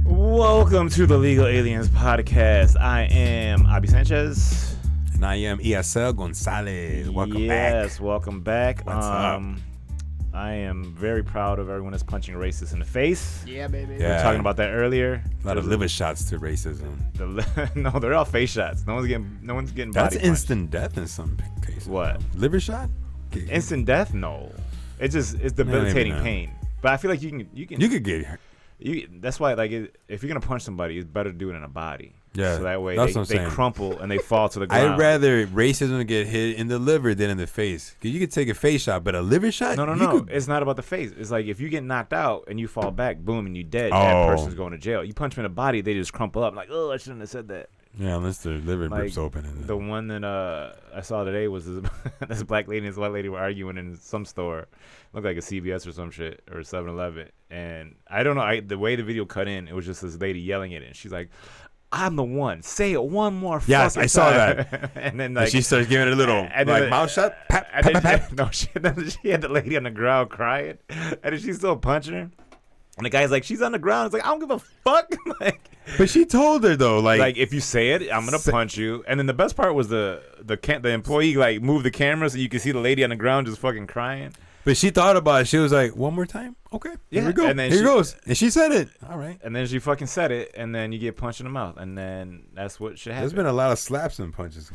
Welcome to the Legal Aliens podcast. I am Abi Sanchez. And I am ESL Gonzalez. Welcome back. Yes, welcome back. What's up? I am very proud of everyone that's punching racists in the face. Yeah, baby. We were talking about that earlier. A lot of liver shots to racism. No, they're all face shots. No one's getting That's body instant death in some cases. What? Liver shot? Okay. Instant death? No. It's debilitating not. pain. But I feel like you could get hurt. That's why, like, if you're gonna punch somebody, it's better to do it in a body. Yeah, so that way that's what I'm they saying. crumple and they fall to the ground. I'd rather racism get hit in the liver than in the face. Because you could take a face shot, but a liver shot? No. It's not about the face. It's like if you get knocked out and you fall back, boom, and you dead, that person's going to jail. You punch them in the body, they just crumple up. Like, oh, I shouldn't have said that. Yeah, unless the liver rips open. The one that I saw today was this black lady and this white lady were arguing in some store. Looked like a CVS or some shit, or 7-Eleven. And I don't know, the way the video cut in, it was just this lady yelling at it. And she's like, I'm the one. Say it one more fucking Yes, I saw time. that. And then, like, and she starts giving it a little mouth shot. Pap, pap, pap, pap. No, she had the lady on the ground crying. And then she's still punching her. And the guy's like, she's on the ground. It's like, I don't give a fuck. Like, but she told her though, like if you say it, I'm gonna punch you. And then the best part was the employee like moved the camera so you could see the lady on the ground just fucking crying. But she thought about it. She was like, one more time? Okay. Yeah. Here we go. And then Here goes. And she said it. All right. And then she fucking said it, and then you get punched in the mouth, and then that's what should happen. There's been a lot of slaps and punches.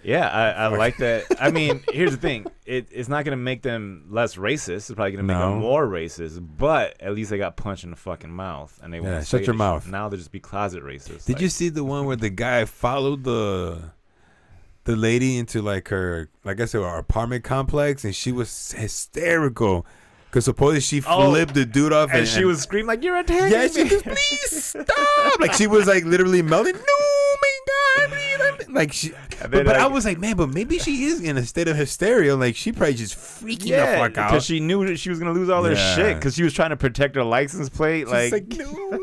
Yeah, I like that. I mean, here's the thing. It's not going to make them less racist. It's probably going to make them more racist, but at least they got punched in the fucking mouth, and they won't say shut your mouth. Now they'll just be closet racist. Did you see the one where the guy followed the lady into like her, like I said, her apartment complex, and she was hysterical because supposedly she flipped the dude off, and she was screaming like, "You're attacking me!" Yeah, she goes, "Please stop!" Like she was like literally melting. No, my God, please. Like she. But I was like, man, but maybe she is in a state of hysteria. Like she probably just freaking the fuck out because she knew that she was gonna lose all her shit because she was trying to protect her license plate. She's like no,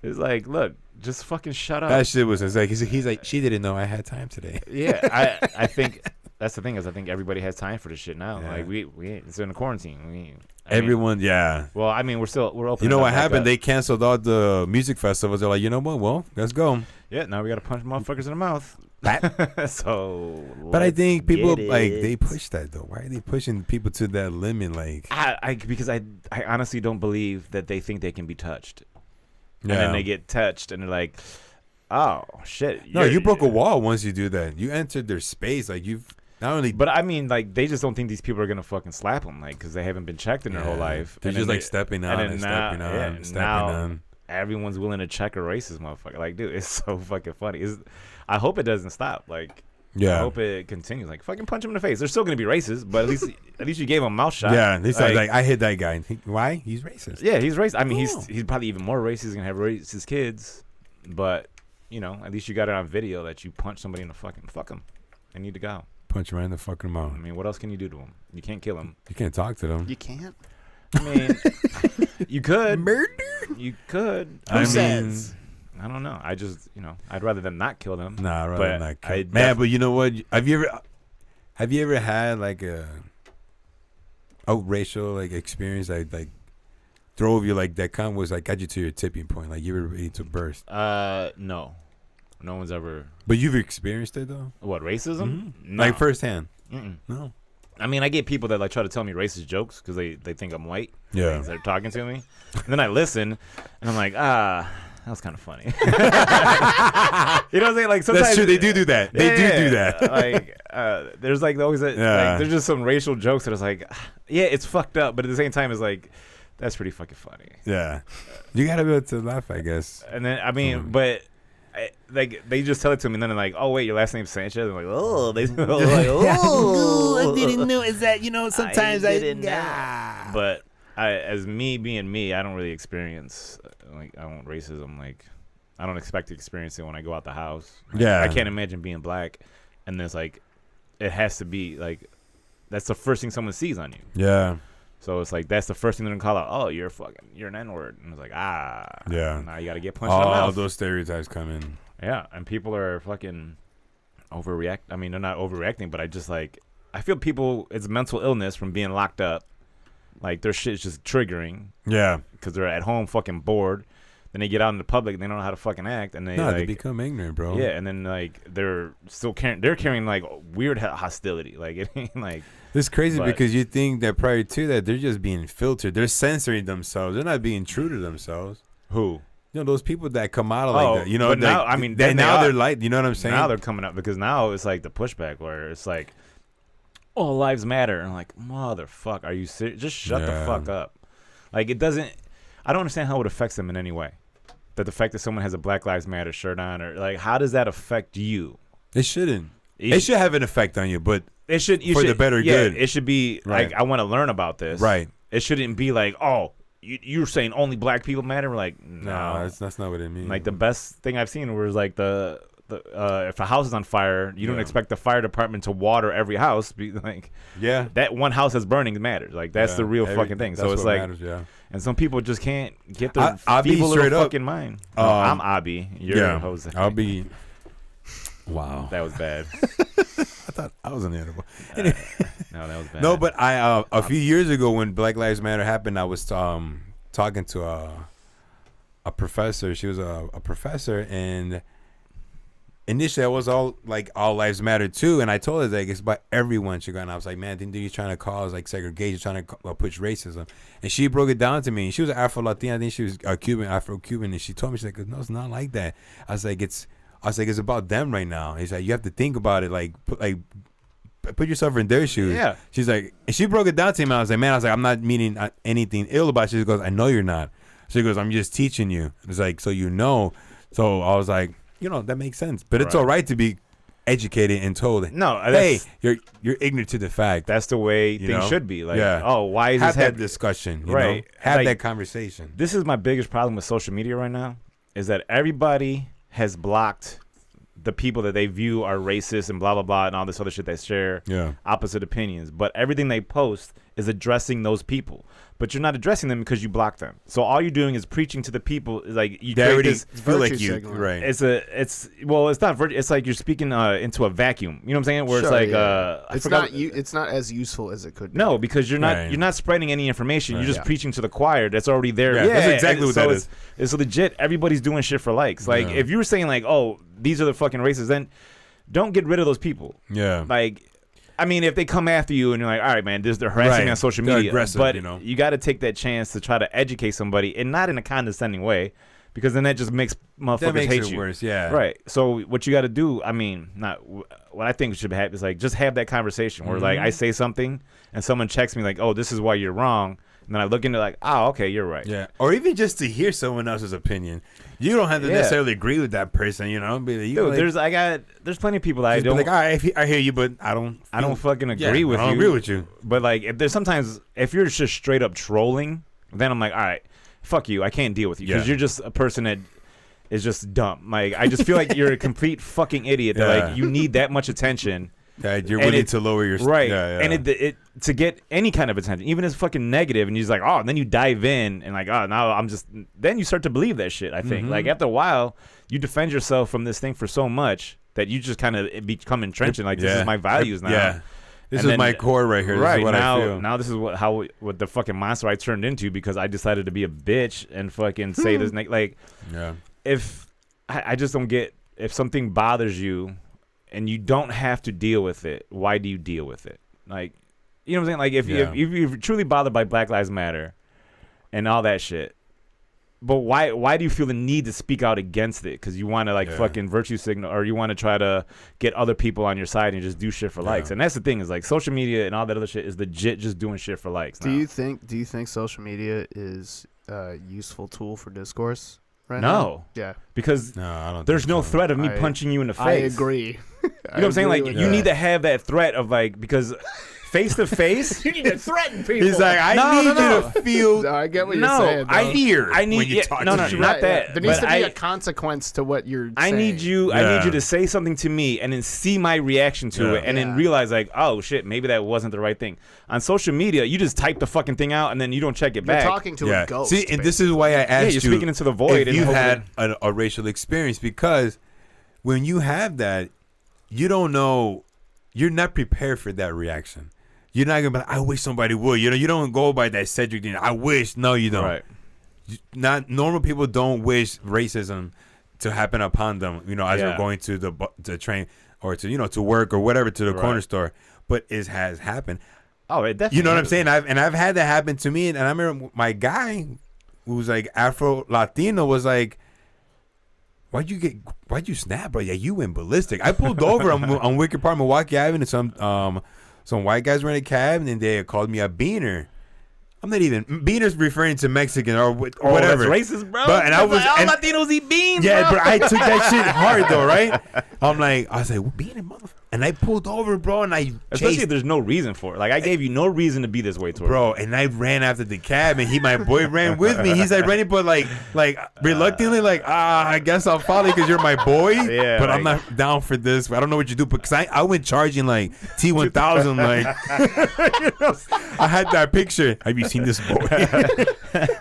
it's like, look, just fucking shut up. That shit was like he's like, she didn't know I had time today. Yeah, I think that's the thing is I think everybody has time for this shit now. Yeah. Like we it's in a quarantine. Everyone, yeah. Well, I mean, we're open. You know what happened? They canceled all the music festivals. They're like, you know what? Well, let's go. Yeah, now we got to punch motherfuckers in the mouth. So, but I think people they push that though. Why are they pushing people to that limit? Like, because I honestly don't believe that they think they can be touched. Yeah. And then they get touched and they're like, oh shit. No, you broke a wall once you do that. You entered their space. Like you've not only. But I mean, like they just don't think these people are gonna fucking slap them, like because they haven't been checked in their whole life. They're just like stepping on and stepping on and stepping on. Everyone's willing to check a racist motherfucker. Like, dude, it's so fucking funny. I hope it doesn't stop. Like, I hope it continues. Like, fucking punch him in the face. They're still gonna be racist, but at least you gave him a mouth shot. Yeah, they said like I hit that guy. Why? He's racist. Yeah, he's racist. I mean, he's probably even more racist. He's gonna have racist kids, but you know, at least you got it on video that you punch somebody in the fucking fuck him. They need to go. Punch him right in the fucking mouth. I mean, what else can you do to him? You can't kill him. You can't talk to them. You can't. I mean, you could. Murder? You could. Who says? I don't know. I just, I'd rather them not kill them. Nah, I'd rather not kill them. Man, but you know what? Have you ever had like a outracial like experience like drove you like that kind of was like got you to your tipping point, like you were ready to burst? No. No one's ever. But you've experienced it though? What, racism? Mm-hmm. No. Like firsthand? Mm-mm. No. I mean, I get people that like try to tell me racist jokes because they think I'm white. Yeah. They're talking to me. And then I listen and I'm like, that was kind of funny. You know what I'm saying? Like sometimes that's true. They do that. They do that. Like there's like always like, there's just some racial jokes that it's like, yeah, it's fucked up, but at the same time it's like that's pretty fucking funny. Yeah. You gotta be able to laugh, I guess. And then I mean, but. Like they just tell it to me and then they're like, oh wait, your last name's Sanchez. I'm like, oh, they like, oh, I didn't know. Is that sometimes I didn't know. But as me being me, I don't really experience like I don't racism. Like I don't expect to experience it when I go out the house. Yeah, I can't imagine being black and there's like it has to be like that's the first thing someone sees on you. Yeah. So it's like that's the first thing they're gonna call out. Oh, you're an N-word, and it's like yeah. Now you gotta get punched in the mouth. All those stereotypes come in. Yeah, and people are fucking overreact. I mean, they're not overreacting, but I feel people. It's mental illness from being locked up. Like their shit's just triggering. Yeah, because they're at home fucking bored. Then they get out in the public and they don't know how to fucking act, and they they become ignorant, bro. Yeah, and then like they're carrying like weird hostility. Like it ain't like. It's crazy because you think that prior to that they're just being filtered. They're censoring themselves. They're not being true to themselves. Who? You know, those people that come out like that. You know, but now I mean, they're like, you know what I'm saying? Now they're coming up because now it's like the pushback where it's like, all lives matter, and I'm like, motherfucker, are you serious? Just shut the fuck up. Like it doesn't. I don't understand how it affects them in any way. That the fact that someone has a Black Lives Matter shirt on, or like, how does that affect you? It shouldn't. It should have an effect on you, but it should the better good. It should be like, I want to learn about this. Right. It shouldn't be like, oh, you're saying only black people matter. We're like, no, that's not what it means. Like the best thing I've seen was like the if a house is on fire, you don't expect the fire department to water every house. Like, that one house that's burning matters. Like that's the real fucking thing. So it's like, matters, and some people just can't get their I'll feeble be little fucking mind. No, I'm Abi. You're Jose. I'll be. Wow, that was bad. I thought I was on the other one. No, that was bad. No, but I a few years ago when Black Lives Matter happened, I was talking to a professor. She was a professor, and initially I was all lives matter too, and I told her that it's about everyone should go. And I was like, man, think you're trying to cause like segregation, trying to push racism. And she broke it down to me. She was Afro Latina. I think she was Cuban, Afro Cuban, and she told me, she's like, no, it's not like that. I was like, it's about them right now. It's like you have to think about it, put yourself in their shoes. Yeah. She's like, and she broke it down to me. And I was like, man, I'm not meaning anything ill about it. She goes, I know you're not. She goes, I'm just teaching you. It's like, so you know. So I was like, that makes sense. But it's all right to be educated and told, no, hey, you're ignorant to the fact. That's the way things should be. Like, why is have this that discussion? Right. Have that conversation. This is my biggest problem with social media right now, is that everybody has blocked the people that they view are racist and blah, blah, blah, and all this other shit that share opposite opinions. But everything they post is addressing those people. But you're not addressing them because you block them. So all you're doing is preaching to the people. Like you already feel like you, right? It's not virtue. It's like you're speaking into a vacuum. You know what I'm saying? Where it's like it's not as useful as it could be. No, because you're not spreading any information. You're just preaching to the choir that's already there. Yeah, that's exactly what that is. It's legit. Everybody's doing shit for likes. Like if you were saying like, oh, these are the fucking racists, then don't get rid of those people. Yeah. Like, I mean, if they come after you and you're like, all right, man, they're harassing me on social media. But you got to take that chance to try to educate somebody, and not in a condescending way, because then that just makes motherfuckers hate you. Worse, yeah. Right. So what you got to do, I mean, what I think should happen is like just have that conversation where like I say something and someone checks me like, oh, this is why you're wrong. And then I look into like, oh, okay, you're right. Yeah. Or even just to hear someone else's opinion. You don't have to necessarily agree with that person, Dude, there's plenty of people that I don't like. All right, I hear you, but I don't fucking agree with you. I don't agree with you. But like, if you're just straight up trolling, then I'm like, all right, fuck you. I can't deal with you because you're just a person that is just dumb. Like, I just feel like you're a complete fucking idiot. That like you need that much attention. You're willing to lower your right, and it to get any kind of attention, even if it's fucking negative, and you're just like, oh, and then you dive in and like, oh, now then you start to believe that shit. I think like after a while, you defend yourself from this thing for so much that you just kind of become entrenched in like this is my values now. Yeah, this is my core right here. Right, this is what now, I feel. Now this is what the fucking monster I turned into because I decided to be a bitch and fucking say this like if I just don't get if something bothers you. And you don't have to deal with it. Why do you deal with it? Like, you know what I'm saying? Like, if you're truly bothered by Black Lives Matter and all that shit, but why do you feel the need to speak out against it? Because you want to fucking virtue signal, or you want to try to get other people on your side and just do shit for likes. And that's the thing is like social media and all that other shit is legit just doing shit for likes. Do you think social media is a useful tool for discourse? Right no. Now? Yeah. Because I don't there's no threat of me punching you in the face. I agree. You know what I'm saying? Like, you need to have that threat of, like, because face to face. You need to threaten people. He's like, I need you to feel. No, I get what you're saying. I fear. I need when you talk to not me. that. There needs to be a consequence to what you're saying. I need you to say something to me and then see my reaction to it and then realize, like, oh, shit, maybe that wasn't the right thing. On social media, you just type the fucking thing out and then you don't check it back. You're talking to a ghost. See, and this is why I asked you. You're speaking into the void. If you had a racial experience, because when you have that, you don't know, you're not prepared for that reaction. You're not gonna be like, I wish somebody would. You don't go by that Cedric thing. I wish. No, you don't. Right. not normal people don't wish racism to happen upon them. You know, as they're going to the train or to to work or whatever, to the corner store. But it has happened. Oh, it definitely. You know what I'm saying? I've had that happen to me, and I remember my guy, who's like Afro Latino, was like, Why'd you snap, bro? Yeah, you went ballistic. I pulled over on Wicker Park, Milwaukee Avenue. Some white guys were in a cab, and they called me a beaner. I'm not even beaners referring to Mexican or whatever. That's racist, bro. But, and I was like, all Latinos eat beans. Yeah, bro. but I took that shit hard though, right? I was like, beaner, motherfucker. And I pulled over, bro, and I especially if there's no reason for it. Like I gave you no reason to be this way towards bro, and I ran after the cab, and my boy ran with me. He's like running, but like reluctantly, like I guess I'll follow you because you're my boy. Yeah, but I'm not down for this. I don't know what you do, because I went charging like T1000, like I had that picture. Have you seen this boy,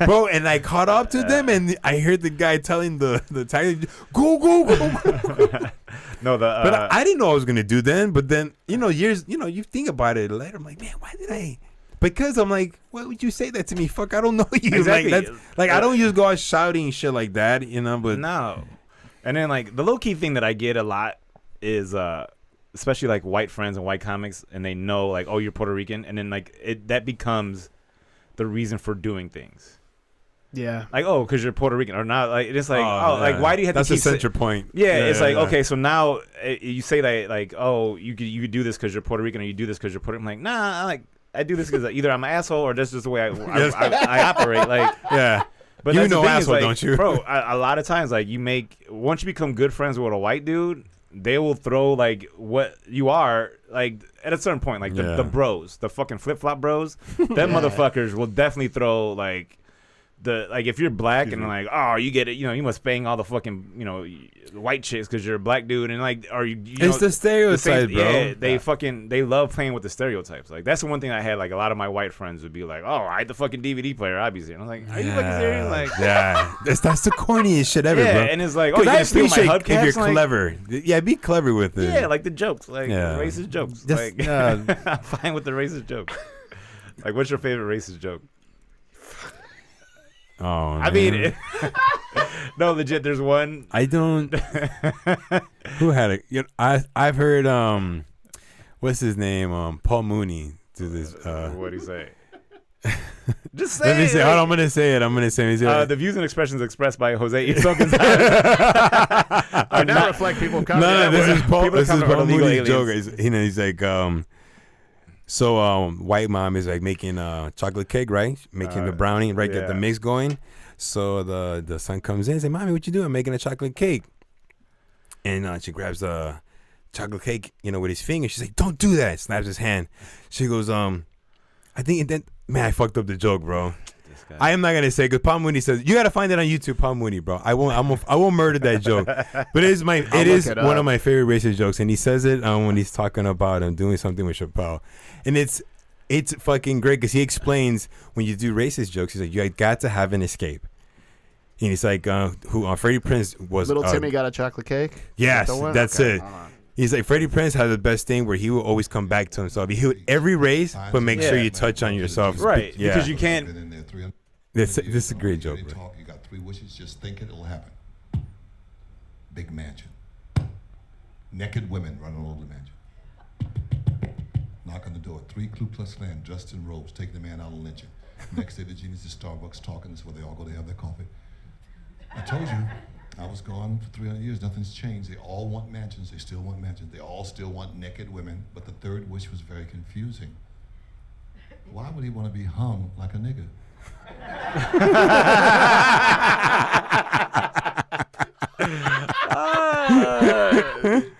bro? And I caught up to them, and I heard the guy telling the taxi, go. No, but I didn't know I was gonna do then. But then you think about it later. I'm like, man, why did I? Because I'm like, why would you say that to me? Fuck, I don't know you. Exactly. I don't just go out shouting shit like that, But no. And then like the low key thing that I get a lot is especially like white friends and white comics, and they know like, oh, you're Puerto Rican, and then like that becomes the reason for doing things. Yeah. Like, oh, because you're Puerto Rican or not. Like, it's like, like, why do you have That's to keep the central point. Yeah, it's like, okay, so now you say that, like, oh, you could do this because you're Puerto Rican, or you do this because you're Puerto Rican. I'm like, nah, I do this because either I'm an asshole or that's just the way I operate. Like, yeah. But you that's know the thing asshole, is, like, don't you? Bro, a lot of times, like, once you become good friends with a white dude, they will throw, like, what you are, like, at a certain point, like, the bros, the fucking flip-flop bros, them motherfuckers will definitely throw, like, if you're black and like, oh, you get it, you must bang all the fucking white chicks because you're a black dude, and like, or it's the stereotype, bro. Yeah, they love playing with the stereotypes. Like that's the one thing I had. Like a lot of my white friends would be like, oh, I had the fucking DVD player, obviously. And I'm like, are you fucking serious? Like, yeah, that's the corniest shit ever, bro. And it's like, oh, you gonna steal my hubcaps? If you're clever, be clever with it. Yeah, like the jokes, like racist jokes. Like, I'm fine with the racist jokes. Like, what's your favorite racist joke? Oh, I mean, no, legit. There's one. I don't. Who had it? I've heard. What's his name? Paul Mooney do this. What'd he say? Just say. Let me it. say. Hold on, I'm gonna say it. The views and expressions expressed by Jose Iso Gonzalez I never reflect people. No, this is Paul. This is Paul Mooney's joke. Aliens. He's like, So white mom is like making chocolate cake, right? Making the brownie, right? Get the mix going. So the son comes in and says, "Mommy, what you doing? I'm making a chocolate cake." And she grabs the chocolate cake, with his finger. She's like, "Don't do that!" Snaps his hand. She goes, "I think that man, I fucked up the joke, bro." I am not gonna say because Paul Mooney says you gotta find it on YouTube. Paul Mooney, bro. I won't murder that joke, but it is one of my favorite racist jokes, and he says it when he's talking about doing something with Chappelle, and it's fucking great because he explains when you do racist jokes, he's like, you got to have an escape, and he's like, Freddie Prinze was Little Timmy got a chocolate cake. Yes, that's it. He's like, Freddie Prinze has the best thing where he will always come back to himself. He would every race, but make sure you touch on yourself. Right, yeah. because you can't. This is a great joke, bro. Talk, you got 3 wishes, just think it'll happen. Big mansion. Naked women running all over the mansion. Knock on the door. 3 Ku Klux Klan dressed in robes, taking the man out and lynching. Next day, the genius at Starbucks talking. This is where they all go to have their coffee. I told you, I was gone for 300 years. Nothing's changed. They all want mansions. They still want mansions. They all still want naked women. But the 3rd wish was very confusing. Why would he want to be hung like a nigga?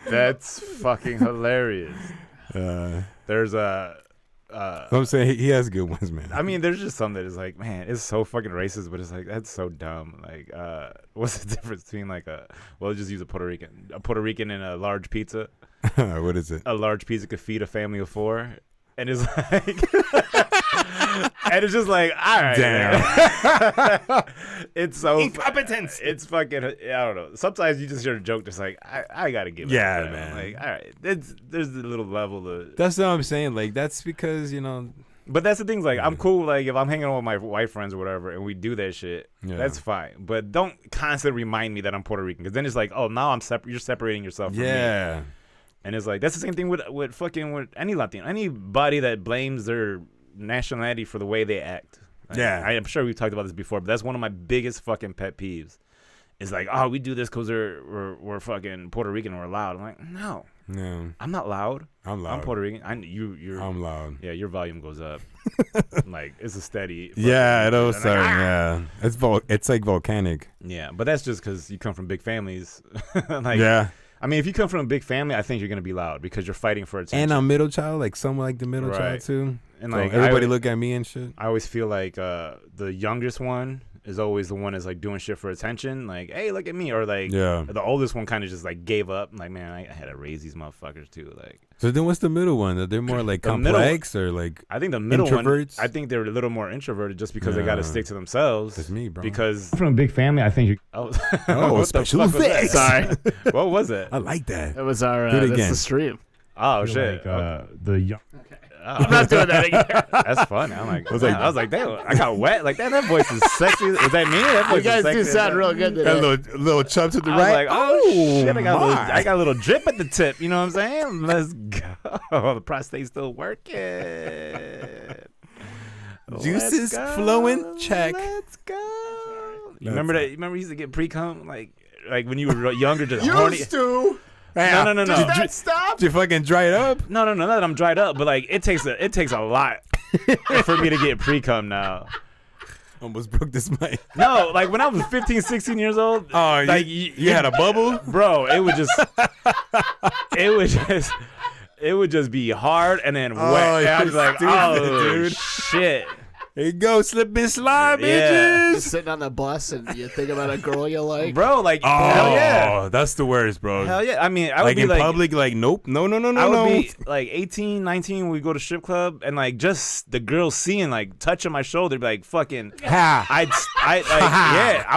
That's fucking hilarious. There's I'm saying he has good ones, man. I mean, there's just some that is like, man, it's so fucking racist, but it's like that's so dumb. Like, what's the difference between like we'll just use a Puerto Rican and a large pizza. What is it? A large pizza could feed a family of 4. And it's like, and it's just like, all right, damn. It's so incompetence. It's fucking, I don't know. Sometimes you just hear a joke, just like, I gotta give it. Yeah, man. Like, all right, there's a little level of. That's what I'm saying. Like, that's because But that's the thing. Like, I'm cool. Like, if I'm hanging out with my white friends or whatever, and we do that shit, that's fine. But don't constantly remind me that I'm Puerto Rican, because then it's like, oh, now you're separating yourself from me. Yeah. And it's like, that's the same thing with fucking with any Latino, anybody that blames their nationality for the way they act. Like, I'm sure we've talked about this before, but that's one of my biggest fucking pet peeves. It's like, oh, we do this because we're fucking Puerto Rican and we're loud. I'm like, no. I'm not loud. I'm loud. I'm Puerto Rican. I'm loud. Yeah, your volume goes up. Like, it's a steady. Yeah, it was like, yeah. It's like volcanic. Yeah, but that's just because you come from big families. Like, I mean, if you come from a big family, I think you're gonna be loud because you're fighting for attention. And I'm middle child, like somewhat like the middle child too. And so like everybody look at me and shit. I always feel like the youngest one is always the one that's like doing shit for attention. Like, hey, look at me. Or like the oldest one kind of just like gave up. Like, man, I had to raise these motherfuckers too. Like, so then what's the middle one? Are they more like complex or like I think the middle introverts? One, I think they're a little more introverted just because they got to stick to themselves. That's me, bro. Because from a big family, I think you. Oh, special effects. Sorry. What was it? I like that. It was our. Do it That's again. the stream. Oh shit! Like, the young. I'm not doing that again. That's funny. I'm like, I was like, damn, I got wet. Like, damn, that voice is sexy. Is that me? That voice You guys is sexy. do sound real good today. Got a little chub to the I was right. like, oh shit, my. I got a little drip at the tip. You know what I'm saying? Let's go. The prostate's still working. Juices flowing. Check. Let's go. You remember that? You remember you used to get pre-cum like when you were younger, just horny. Used to. No. Did that stop? Did you fucking dry it up? No, not that I'm dried up, but like it takes a lot for me to get pre-cum now. Almost broke this mic. No, like when I was 15, 16 years old. Oh, like, you had a bubble? Bro, it would just be hard and then wet. And I was like, dude. Shit. There you go, slip and slide, Yeah. bitches. Just sitting on the bus and you think about a girl you like. Bro, like, Oh, hell yeah. that's the worst, bro. Hell yeah. I mean, I would Like be in like, public, like, nope, no. I would be like 18, 19 when we go to strip club, and like just the girls seeing, like, touching my shoulder, be like, fucking, I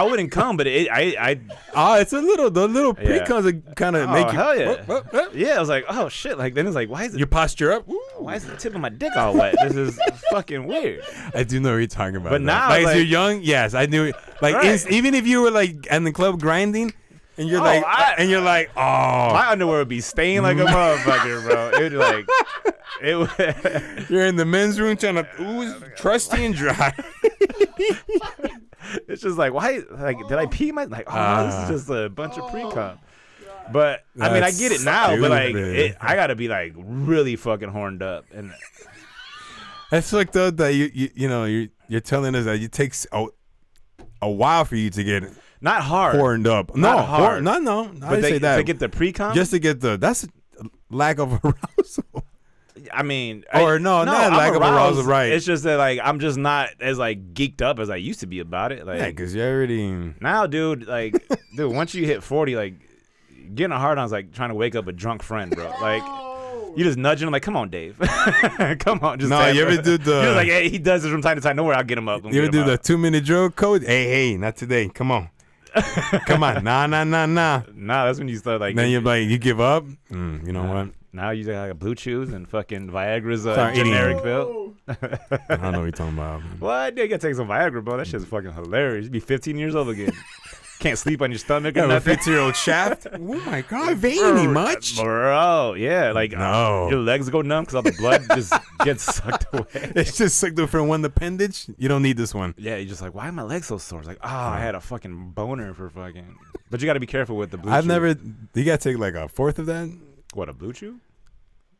wouldn't come, but it's the little pre-cons that kind of make you. Hell yeah. Yeah, I was like, oh shit. Like, then it's like, why is Your posture up. why is the tip of my dick all wet? This is fucking weird. I do know what you're talking about. But now, like, like- as you're young, yes, I knew it. Like, Right. even if you were like in the club grinding, and you're oh, My underwear would be stained like a motherfucker, bro. It would like, it would. you're in the men's room trying to ooze, trusty and dry. It's just like, why? Like, did I pee my? Like, oh, this is just a bunch of pre-cum. But I mean, I get it now. But like, stupid. I gotta be like really fucking horned up, and That's fucked up that you're telling us that it takes a while for you to get not hard. horned up. Not hard. No. I But didn't say that. to get the pre-cum. Just to get that's lack of arousal. I mean, Or not I'm lack of aroused. arousal, right? It's just that like I'm just not as like geeked up as I used to be about it. Like Yeah, because you already. now, dude, once you hit 40, like getting a hard on is like trying to wake up a drunk friend, bro. Like. You just nudging him like, come on, Dave. Come on. Just No, you ever do the. You're like, hey, he does this from time to time. Don't worry, I'll get him up. You ever do the 2-minute drill code? Hey, not today. Come on. Come on. Nah. Nah, that's when you start like. Then you're like, you give up? You know what? Now you got like Blue Chews and fucking Viagra's Start eating. generic pill. I don't know what you're talking about. What? You gotta take some Viagra, bro. That shit's fucking hilarious. You be 15 years old again. Can't sleep on your stomach or Yeah, a nothing. 50-year-old shaft. Oh my god, veiny much? Bro, yeah, like No. your legs go numb because all the blood just gets sucked away. It's just like for one appendage. You don't need this one. Yeah, you're just like, why are my legs so sore? It's like, I had a fucking boner for fucking. But you got to be careful with the Blue I've Chew. never. You gotta take like a fourth of that. What, a Blue Chew?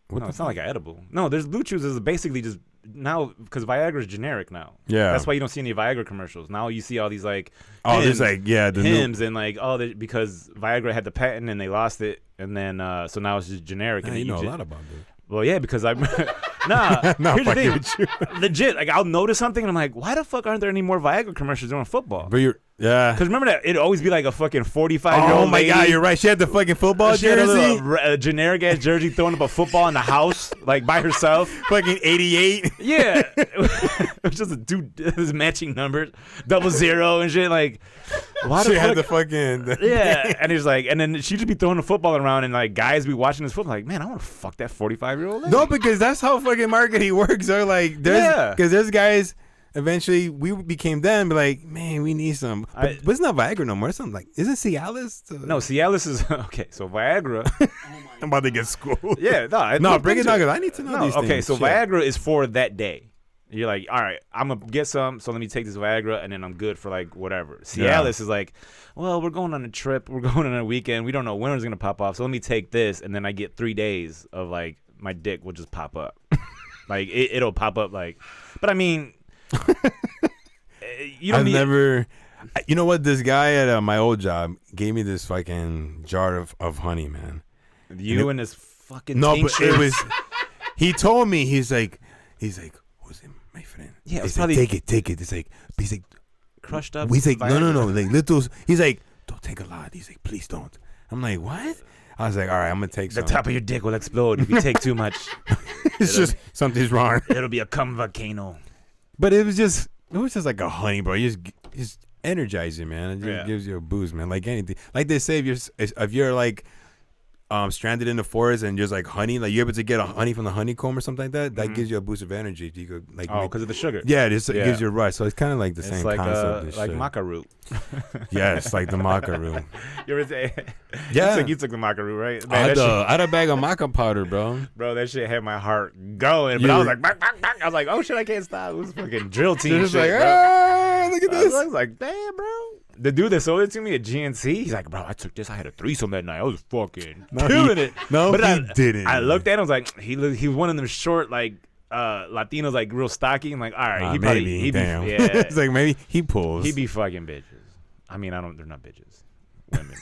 What No, the it's not like an edible. No, there's Blue Chews is basically just now because Viagra is generic now. Yeah. That's why you don't see any Viagra commercials. Now you see all these like There's like the new. hymns and like because Viagra had the patent and they lost it and then so now it's just generic. Yeah, and you know a just, lot about this. Well, yeah, because I'm nah. No, Here's the fucking thing, legit. Like I'll notice something and I'm like, why the fuck aren't there any more Viagra commercials during football? But Yeah. Because remember that it'd always be like a fucking 45-year-old Oh my god, you're right. She had the fucking football She had a jersey. little, generic ass jersey throwing up a football in the house, like by herself. Fucking 88. Yeah, it was just a dude, his matching numbers, 00 and shit. Like, why She the had fuck? the fucking. Yeah, and he's like, and then she'd just be throwing the football around, and like guys be watching this football, like, man, I want to fuck that 45-year-old. No, because that's how fucking marketing works. They're like, because there's guys. Eventually, we became them. Be like, man, we need some. But it's not Viagra no more. It's something like, isn't Cialis? No, Cialis is okay. So Viagra. I'm about to get schooled. Yeah, no, bring it down because I need to know these things. Okay, so Shit. Viagra is for that day. You're like, all right, I'm gonna get some, so let me take this Viagra, and then I'm good for like whatever. Cialis is like, well, we're going on a trip, we're going on a weekend, we don't know when it's gonna pop off, so let me take this, and then I get 3 days of like my dick will just pop up, like it'll pop up like, but I mean, you don't I've need. never. You know what? This guy at my old job gave me this fucking jar of honey, man. You and this fucking No, tincture. but it was. He told me he's like, who's it, my friend? Yeah, it's he's probably like, take it. He's like, crushed up. he's like, no, Viagra. like little. He's like, don't take a lot. He's like, please don't. I'm like, what? I was like, all right, I'm gonna take The some. top of your dick will explode if you take too much. It's just something's wrong. It'll be a cum volcano. But it was just like a honey, bro. You just energizing, man. It just Yeah. gives you a boost, man. Like anything. Like they say, if you're like stranded in the forest and just like honey, like you're able to get a honey from the honeycomb or something like that, that gives you a boost of energy. You could like Oh, because of the sugar. yeah, it gives you a rush. So it's kind of like the It's same like concept. and like shit. maca root. Yes, like the maca root. You ever say? Yeah. you took the maca root, right? I Man, had a bag of maca powder, bro. bro, that shit had my heart going. But I was like, bang, bang, bang. I was like, oh shit, I can't stop. It was fucking drill team Just shit, like, bro. ah, look at this. I was like, damn, bro. The dude that sold it to me at GNC, he's like, bro, I took this. I had a threesome that night. I was fucking killing it. No, but he didn't. I looked at him. I was like, he was one of them short, like, Latinos, like real stocky. I'm like, all right, he probably, maybe. he be, Damn. yeah, It's like maybe he pulls. he be fucking bitches. I mean, they're not bitches. Women,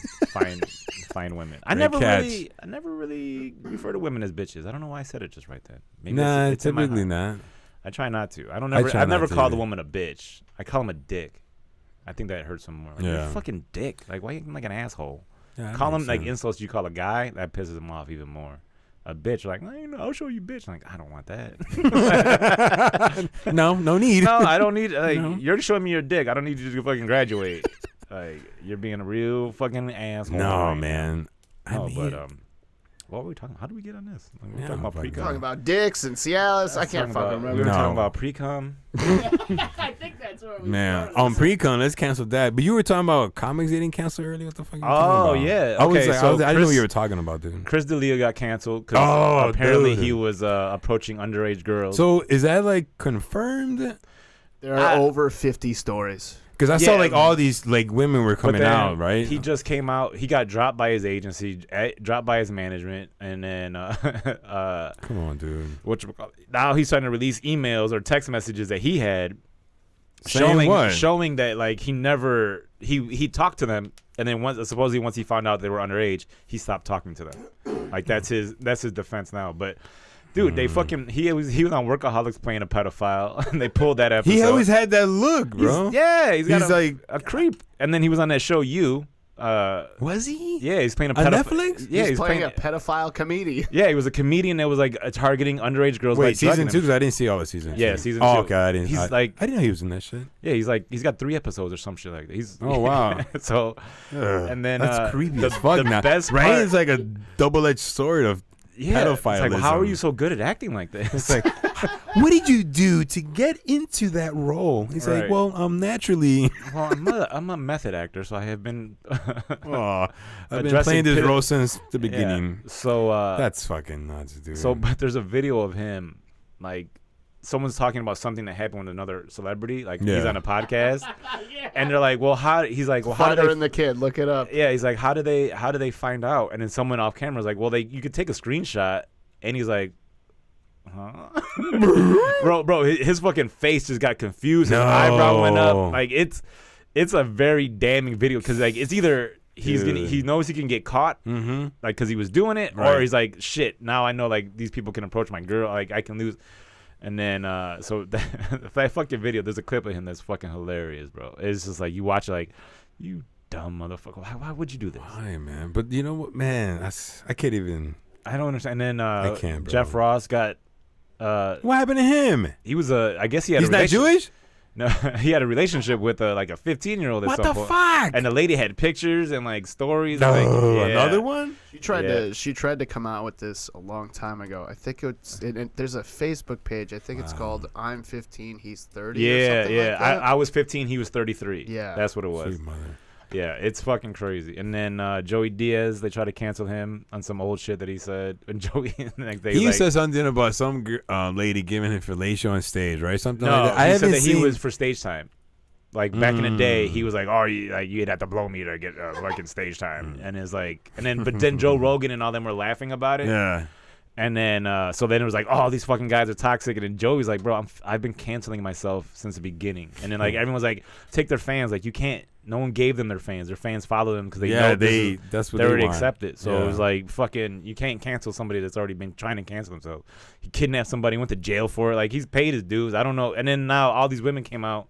fine women. I Great never really refer to women as bitches. I don't know why I said it just right then. Maybe Nah, it's in my typically heart. not. I try not to. try I've not never to called a either. woman a bitch. I call him a dick. I think that hurts him more. Like, you're Yeah. a fucking dick. Like, why are you like an asshole? Yeah, that Call makes him like sense. insults you call a guy, that pisses him off even more. A bitch, like, I'll show you bitch. I'm like, I don't want that. No need. No, I don't need. Like, No. you're showing me your dick. I don't need you to fucking graduate. Like, you're being a real fucking asshole. No, right now. man. No, I mean, but what were we talking? How did we get on this? Like, we were Yeah, talking about fucking- pre-cum. Talking about dicks and Cialis. I can't fucking We remember. were No. talking about pre-cum. I think that's where we Man, started. on pre-con, let's cancel that. But you were talking about comics getting canceled earlier. What the fuck? Are you Oh, talking about? yeah. I was Okay, like, so I didn't know Chris- what you were talking about, dude. Chris D'Elia got canceled because Oh, apparently dude. he was approaching underage girls. So is that like confirmed? There are over 50 stories. Because I saw Yeah, like all these like women were But coming then out, right? He just came out. He got dropped by his agency, dropped by his management, and then Come on, dude. now he's trying to release emails or text messages that he had Saying what? showing that like he never he talked to them, and then supposedly once he found out they were underage, he stopped talking to them. Like that's his defense now. But dude, they fucking he was on Workaholics playing a pedophile, and they pulled that episode. He always had that look, bro. He's got He's a, like- a creep. And then he was on that show You. Was he? Yeah, he's playing a On pedophile. Netflix? Yeah, He's playing a pedophile comedian. Yeah, he was a comedian that was like targeting underage girls. Wait, by season drugging 2? them. Because I didn't see all the seasons. Yeah, season Oh, 2. okay, I didn't. He's I like, I didn't know he was in that shit. yeah, he's got 3 episodes or some shit like that. He's Oh, wow. so, Ugh, and then that's creepy the, as fuck. the Now, best right? part, It's like a double-edged sword of yeah, it's like, pedophilism. how are you so good at acting like this? It's like, what did you do to get into that role? He's like, Right. well, naturally. well, I'm a method actor, so I have been. I've been addressing playing this pedo- role since the Yeah. beginning. So That's fucking nuts, dude. So, but there's a video of him, like, someone's talking about something that happened with another celebrity. Like, he's Yeah. on a podcast, Yeah. and they're like, "Well, how?" He's like, "Well, how Father did they?" and the kid. Look it up. Yeah, he's like, "How do they find out?" And then someone off camera is like, "Well, you could take a screenshot," and he's like, "Huh?" bro, his fucking face just got confused. His eyebrow went No. up. Like, it's a very damning video because like it's either. Dude. He knows he can get caught, Mm-hmm. like, because he was doing it, or Right. he's like, shit, now I know, like, these people can approach my girl, like, I can lose. And then so that fucking video, there's a clip of him that's fucking hilarious, bro. It's just like you watch it like, you dumb motherfucker. Why would you do this? Why, man? But you know what, man? I can't even. I don't understand. And then I can't, bro. Jeff Ross got. What happened to him? He was I guess he had. He's not Jewish. No, he had a relationship with like a 15-year-old. What the fuck? And the lady had pictures and like stories. No, like, yeah. another one. She tried to come out with this a long time ago. I think there's a Facebook page. I think it's called "I'm 15, He's 30." Yeah, or something yeah. Like that. I was 15. He was 33. Yeah. That's what it was. Sweet mother. Yeah, it's fucking crazy. And then Joey Diaz, they try to cancel him on some old shit that he said. And Joey, He said something about some lady giving him fellatio on stage, right? Something no, like that. he said that he was for stage time. Like back in the day, he was like, "Oh, you'd have to blow me to get fucking stage time," and it's like, but then Joe Rogan and all them were laughing about it. Yeah. And then so then it was like, "Oh, these fucking guys are toxic," and then Joey's like, "Bro, I've been canceling myself since the beginning." And then like everyone's like, "Take their fans." Like you can't. No one gave them their fans. Their fans follow them because they know that's what they already want. accept it. So Yeah. it was like fucking. You can't cancel somebody that's already been trying to cancel themselves. He kidnapped somebody, went to jail for it. Like he's paid his dues. I don't know. And then now all these women came out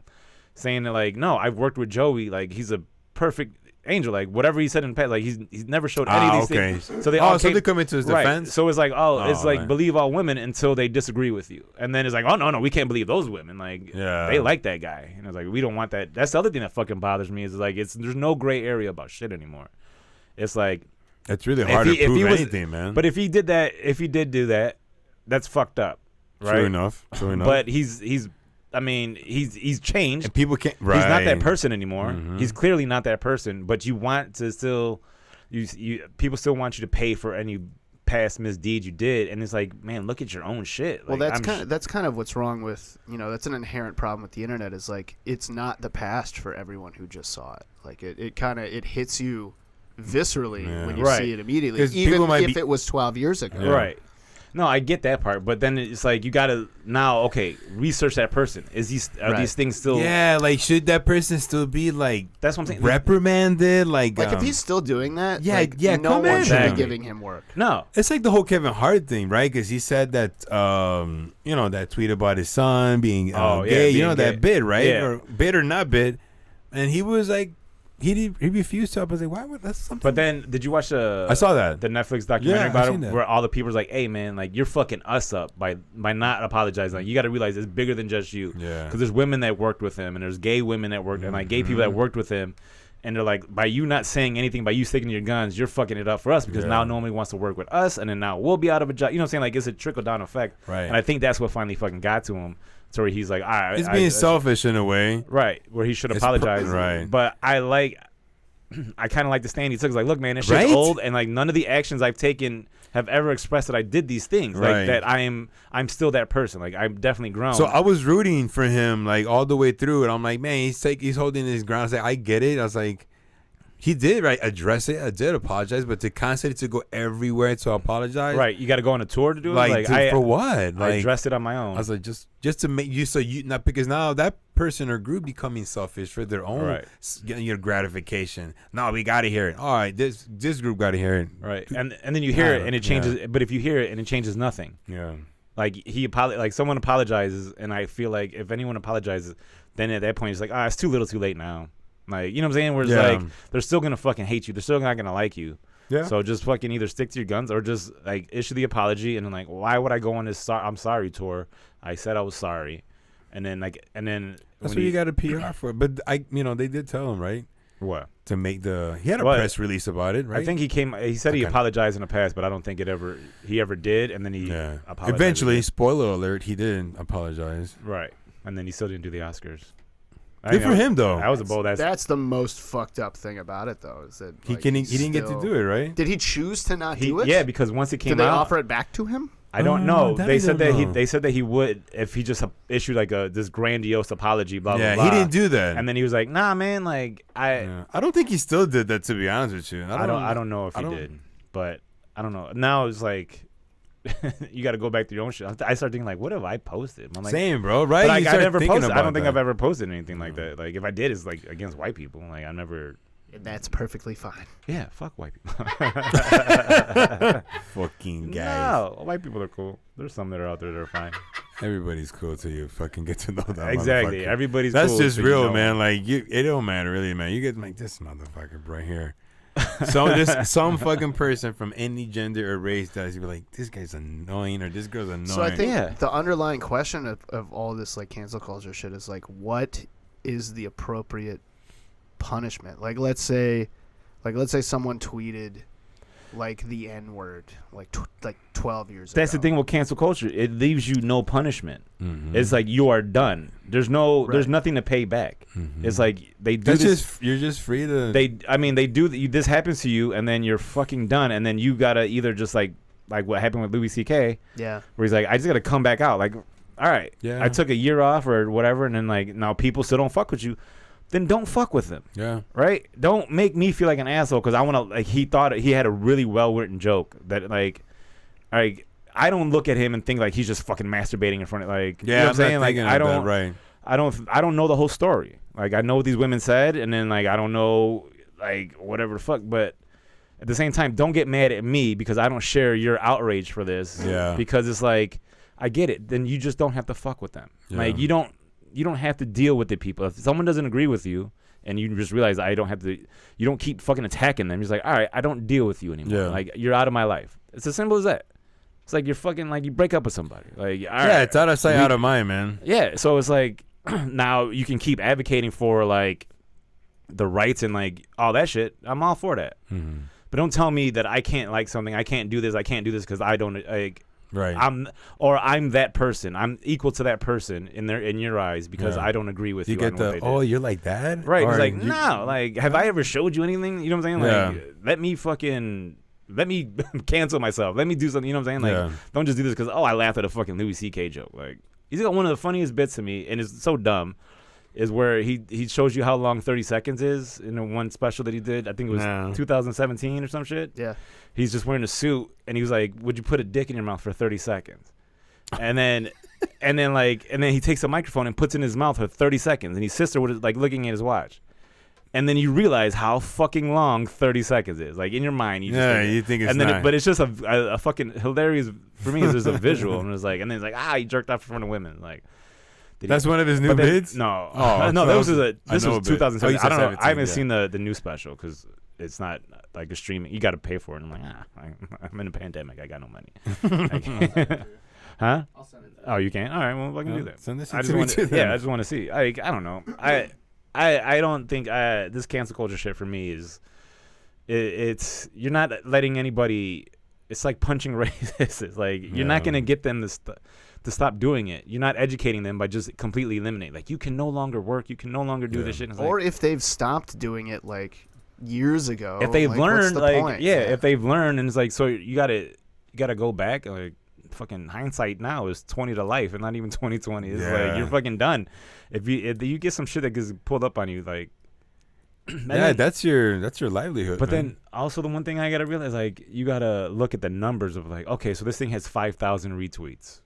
saying that like, no, I've worked with Joey. Like he's a perfect angel. Like whatever he said in the past, like he's never showed any of these things. So they all so came, they come into his defense. So it's like, it's like man. believe all women until they disagree with you, and then it's like, oh no, we can't believe those women. Like they like that guy, and it's like we don't want that. That's the other thing that fucking bothers me is like there's no gray area about shit anymore. It's like it's really hard to prove anything, man. But if he did do that, that's fucked up, right? True enough. But he's changed. And people can't. Right. He's not that person anymore. Mm-hmm. He's clearly not that person. But you want to still, people still want you to pay for any past misdeed you did. And it's like, man, look at your own shit. Well, like, that's kind of what's wrong with that's an inherent problem with the internet. Is like it's not the past for everyone who just saw it. Like it hits you viscerally when you see it immediately, even if it was 12 years ago. Yeah. Right. No, I get that part, but then it's like you gotta now, research that person. Are these things still? Yeah, like should that person still be like? That's what I'm saying. Reprimanded, like if he's still doing that, no no one should Exactly. be giving him work. No, it's like the whole Kevin Hart thing, right? Because he said that, that tweet about his son being gay, being that gay. bit, right? Yeah. Or bit or not bit, and he was like, he refused to. I was like, why would that's something? but then did you watch I saw that. the Netflix documentary Yeah, about I've it seen that. where all the people was like, hey man, like you're fucking us up by not apologizing. Like you got to realize it's bigger than just you. Yeah. Because there's women that worked with him and there's gay women that worked and like gay people that worked with him, and they're like, by you not saying anything, by you sticking to your guns, you're fucking it up for us because now nobody wants to work with us, and then now we'll be out of a job. You know what I'm saying? Like it's a trickle down effect. Right. And I think that's what finally fucking got to him. So where he's like, all right, He's being selfish in a way. right, where he should It's apologize. right. But I kind of like the stand he took. It's like, look, man, this shit's Right? old, and like none of the actions I've taken have ever expressed that I did these things. Right. Like that I'm still that person. Like I'm definitely grown. So I was rooting for him like all the way through, and I'm like, man, he's holding his ground. I was like, I get it. I was like, he did address it. I did apologize, but to constantly to go everywhere to apologize, right, you got to go on a tour to do it. Like, Like for what? I Like addressed it on my own. I was like, just to make you not because now that person or group becoming selfish for their own gratification. No, we got to hear it. All right, this group got to hear it. Right, and then you hear it and it changes. But if you hear it and it changes nothing. Yeah. Like like someone apologizes, and I feel like if anyone apologizes, then at that point it's like, it's too little, too late now. Like, you know what I'm saying? Where it's like they're still gonna fucking hate you. They're still not gonna like you. Yeah. So just fucking either stick to your guns or just like issue the apology, and then like, why would I go on this I'm sorry tour? I said I was sorry, and then that's what you got a PR for. But they did tell him, right? What? To make he had a press release about it, right? I think he said he apologized in the past, but I don't think he ever did, and then he apologized. Eventually, again. spoiler alert, he didn't apologize. Right. And then he still didn't do the Oscars. Good for him, though. That was a bold ass. That's the most fucked up thing about it, though, is that He didn't get to do it, right? Did he choose to not do it? Yeah, because once it came out, did they offer it back to him? I don't know. that They I said don't that know. they said that he would if he just issued like this grandiose apology. Blah blah blah. He didn't do that. And then he was like, "Nah, man. Like I don't think he still did that. To be honest with you, I don't know if he did, but I don't know. Now it's like you got to go back to your own shit. I start thinking like, what have I posted? I'm like, same, bro. Right? But like, You I start never thinking posted. I about don't think that. I've ever posted anything like that. Like if I did, it's like against white people. Like I never. And that's perfectly fine. Yeah, fuck white people. Fucking guys. No, white people are cool. There's some that are out there that are fine. Everybody's cool till you fucking get to know that. Exactly. Everybody's That's cool. just till you real, know man. him. Like it don't matter really, man. You get like this motherfucker right here. So just some fucking person from any gender or race that you be like, this guy's annoying or this girl's annoying. So I think the underlying question of all this like cancel culture shit is like, what is the appropriate punishment? Like let's say someone tweeted like the N-word like 12 years ago. That's the thing with cancel culture. It leaves you no punishment. Mm-hmm. It's like you are done. There's nothing to pay back. Mm-hmm. It's like they do this. You're just free to. They do. This happens to you, and then you're fucking done, and then you gotta either just like what happened with Louis C.K. Yeah. Where he's like, I just gotta come back out. Like, all right, Yeah. I took a year off or whatever, and then like now people still don't fuck with you. Then don't fuck with them. Yeah. Right? Don't make me feel like an asshole because I want to, like, he thought he had a really well-written joke that, like, I don't look at him and think, like, he's just fucking masturbating in front of, like, you know what I'm saying? Like, I don't know the whole story. Like, I know what these women said, and then, like, I don't know, like, whatever the fuck, but at the same time, don't get mad at me because I don't share your outrage for this. Yeah. Because it's like, I get it. Then you just don't have to fuck with them. Yeah. Like, you don't have to deal with the people. If someone doesn't agree with you and you just realize you don't keep fucking attacking them. You're just like, all right, I don't deal with you anymore. Yeah. Like, you're out of my life. It's as simple as that. It's like you're fucking, like, you break up with somebody. Like, all right. It's out of sight, out of mind, man. Yeah, so it's like, now you can keep advocating for, like, the rights and, like, all that shit. I'm all for that. Mm-hmm. But don't tell me that I can't like something. I can't do this because I don't, like... Right. I'm that person. I'm equal to that person in your eyes because I don't agree with you. You get you're like that? Right. It's like, no, like, have I ever showed you anything? You know what I'm saying? Like, let me cancel myself. Let me do something. You know what I'm saying? Like, don't just do this because, I laughed at a fucking Louis C.K. joke. Like, he's got one of the funniest bits to me, and it's so dumb, is where he shows you how long 30 seconds is in the one special that he did. I think it was 2017 or some shit. Yeah. He's just wearing a suit, and he was like, "Would you put a dick in your mouth for 30 seconds?" And then he takes a microphone and puts it in his mouth for 30 seconds, and he sits there with it, like looking at his watch. And then you realize how fucking long 30 seconds is. Like in your mind, you think it's not. But it's just a fucking hilarious for me. Is there's a visual, and it's like, and then it's like, he jerked off in front of women, like. That's one of his new bids? No. Oh, no, this was 2007. I don't know. I haven't 17, seen the new special because it's not like a streaming. You got to pay for it. And I'm like, I'm in a pandemic. I got no money. Huh? I'll send it. Oh, you can? All right. Well, I can do that. Send this I to me too. I just want to see. I don't know. I don't think this cancel culture shit for me is it's you're not letting anybody. It's like punching racists. Like you're not gonna get them to stop doing it. You're not educating them by just completely eliminating. Like you can no longer work. You can no longer do this shit. And or if they've stopped doing it like years ago. If they've learned, what's the point? If they've learned, and it's like, so you gotta go back. Like fucking hindsight now is 20 to life, and not even 2020. It's like you're fucking done. If you get some shit that gets pulled up on you, like. That's your livelihood. But man. then also the one thing I gotta realize, like, you gotta look at the numbers of like, okay, so this thing has 5,000 retweets,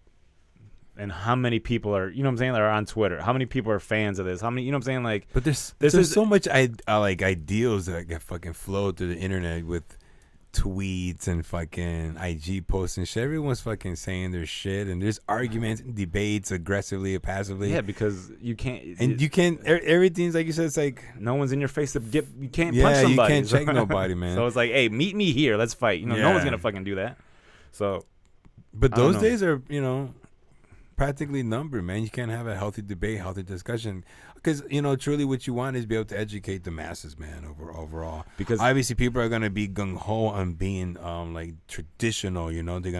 and how many people are, you know what I'm saying, are on Twitter? How many people are fans of this? How many, you know what I'm saying, like? But there's so much like ideals that get fucking flowed through the internet with tweets and fucking IG posts and shit. Everyone's fucking saying their shit, and there's arguments and debates aggressively or passively. Yeah, because you can't. And you can't. Everything's like you said. It's like no one's in your face to get. You can't punch somebody. You can't check nobody, man. So it's like, hey, meet me here. Let's fight. You know, no one's gonna fucking do that. So. But those days are, practically numbered, man. You can't have a healthy debate, healthy discussion. Because, truly what you want is be able to educate the masses, man, overall. Because obviously people are going to be gung-ho on being like traditional, they're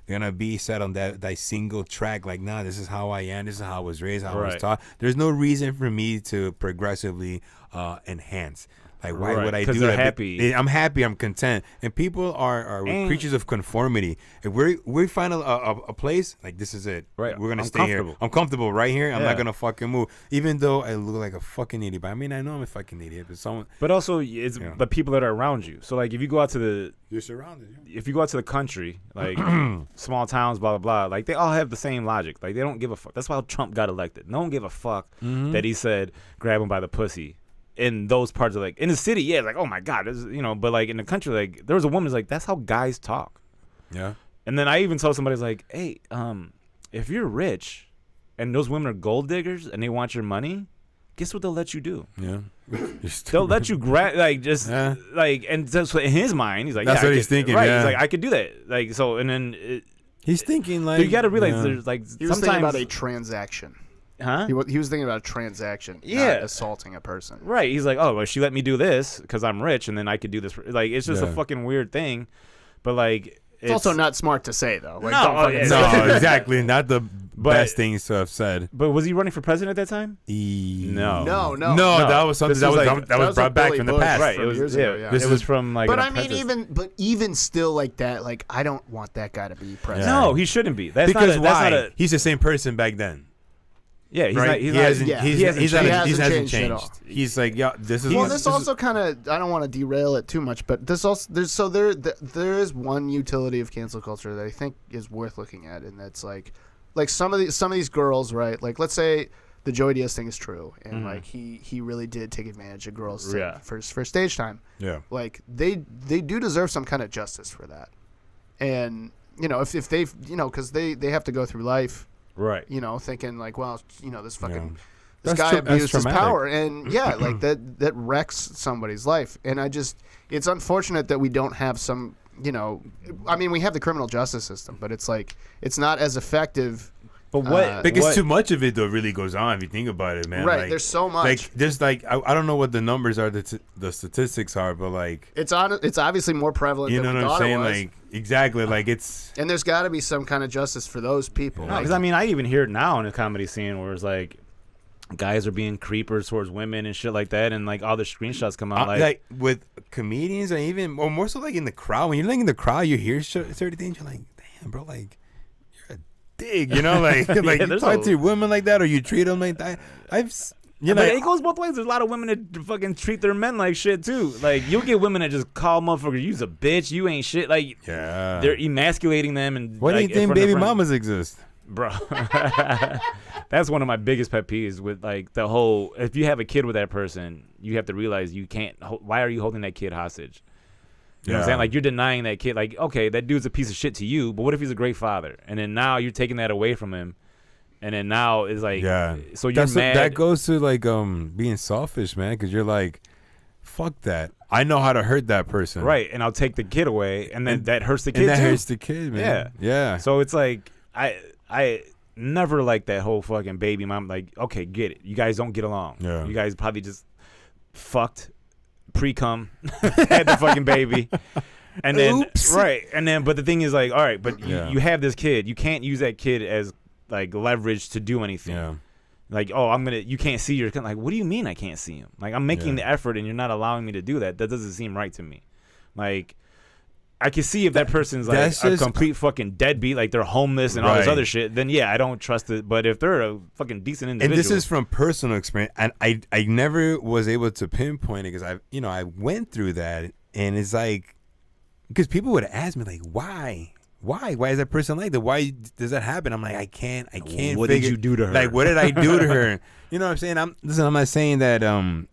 going to be set on that single track, like, nah, this is how I am, this is how I was raised, how I was taught. There's no reason for me to progressively enhance. Like, why would I do that? Because you're happy. I'm happy. I'm content. And people are creatures of conformity. If we find a place, like, this is it. Right. We're going to stay here. I'm comfortable right here. I'm not going to fucking move. Even though I look like a fucking idiot. But I mean, I know I'm a fucking idiot. But also, it's the people that are around you. So, like, if you go out to you're surrounded. If you go out to the country, like, small towns, blah, blah, blah, like, they all have the same logic. Like, they don't give a fuck. That's why Trump got elected. No one gave a fuck that he said, grab him by the pussy. In those parts of, like, in the city, it's like, oh my God, this is, but like in the country, like, there was a woman who's like, that's how guys talk. Yeah. And then I even told somebody, like, hey, if you're rich and those women are gold diggers and they want your money, guess what they'll let you do? Yeah. They'll let you grab, like, just, like, and so in his mind, he's like, that's what he's thinking, right? Yeah. He's like, I could do that, like, so, and then he's thinking like, so you got to realize there's like he was sometimes thinking about a transaction. Huh? He was thinking about a transaction, not assaulting a person. Right. He's like, oh, well, she let me do this because I'm rich, and then I could do this. Like, it's just a fucking weird thing. But, like, it's also not smart to say, though. Like, no, no, exactly. Not the best things to have said. But was he running for president at that time? No. No. That was something that was brought back from the past. Right. It was years ago, This was from, like, but I mean, even still like that, like, I don't want that guy to be president. No, he shouldn't be. That's because not why? He's the same person back then. Yeah, he hasn't changed. He's like, yeah, this is. Well, this also kind of, I don't want to derail it too much, but there is one utility of cancel culture that I think is worth looking at, and that's like some of these girls, right? Like, let's say the Joey Diaz thing is true, and like he really did take advantage of girls for stage time. Yeah, like they do deserve some kind of justice for that, and if they've because they have to go through life. Right. Thinking like, well, this fucking this guy abused his power, and like that wrecks somebody's life. And it's unfortunate that we don't have some, I mean, we have the criminal justice system, but it's like it's not as effective. But because too much of it though really goes on if you think about it, man. Right. Like, there's so much. Like there's like I don't know what the numbers are, the statistics are, but like it's obviously more prevalent. You know than what I'm saying? It was. Like exactly. Like it's and there's got to be some kind of justice for those people. No, because I mean, I even hear it now in the comedy scene where it's like guys are being creepers towards women and shit like that, and like all the screenshots come out like with comedians and even more so like in the crowd. When you're like in the crowd, you hear certain things. You're like, damn, bro, like. Dig, like like you talk to women like that or you treat them like that. But it goes both ways. There's a lot of women that fucking treat their men like shit too. Like you'll get women that just call motherfuckers, you's a bitch, you ain't shit. Like they're emasculating them and. Why do you think baby mamas exist, bro? That's one of my biggest pet peeves with like the whole. If you have a kid with that person, you have to realize you can't. Why are you holding that kid hostage? You know what I'm saying? Like, you're denying that kid. Like, okay, that dude's a piece of shit to you, but what if he's a great father? And then now you're taking that away from him. And then now it's like, so you're mad. That goes to, like, being selfish, man, because you're like, fuck that. I know how to hurt that person. Right, and I'll take the kid away, and then that hurts the kid, and that too. hurts the kid, man. Yeah. So it's like, I never like that whole fucking baby mom. Like, okay, get it. You guys don't get along. Yeah. You guys probably just fucked. Pre-cum had the fucking baby, and then but the thing is like, all right, but you have this kid, you can't use that kid as like leverage to do anything. Like, oh, you can't see your kid. Like, what do you mean I can't see him? Like, I'm making the effort and you're not allowing me to do that. That doesn't seem right to me. Like, I can see if that person's like a complete fucking deadbeat, like they're homeless and all this other shit, then I don't trust it. But if they're a fucking decent individual. And this is from personal experience, and I never was able to pinpoint it because I went through that, and it's like, because people would ask me like, why is that person like that? Why does that happen? I'm like, I can't. What did you do to her? Like, what did I do to her? You know what I'm saying? I'm not saying that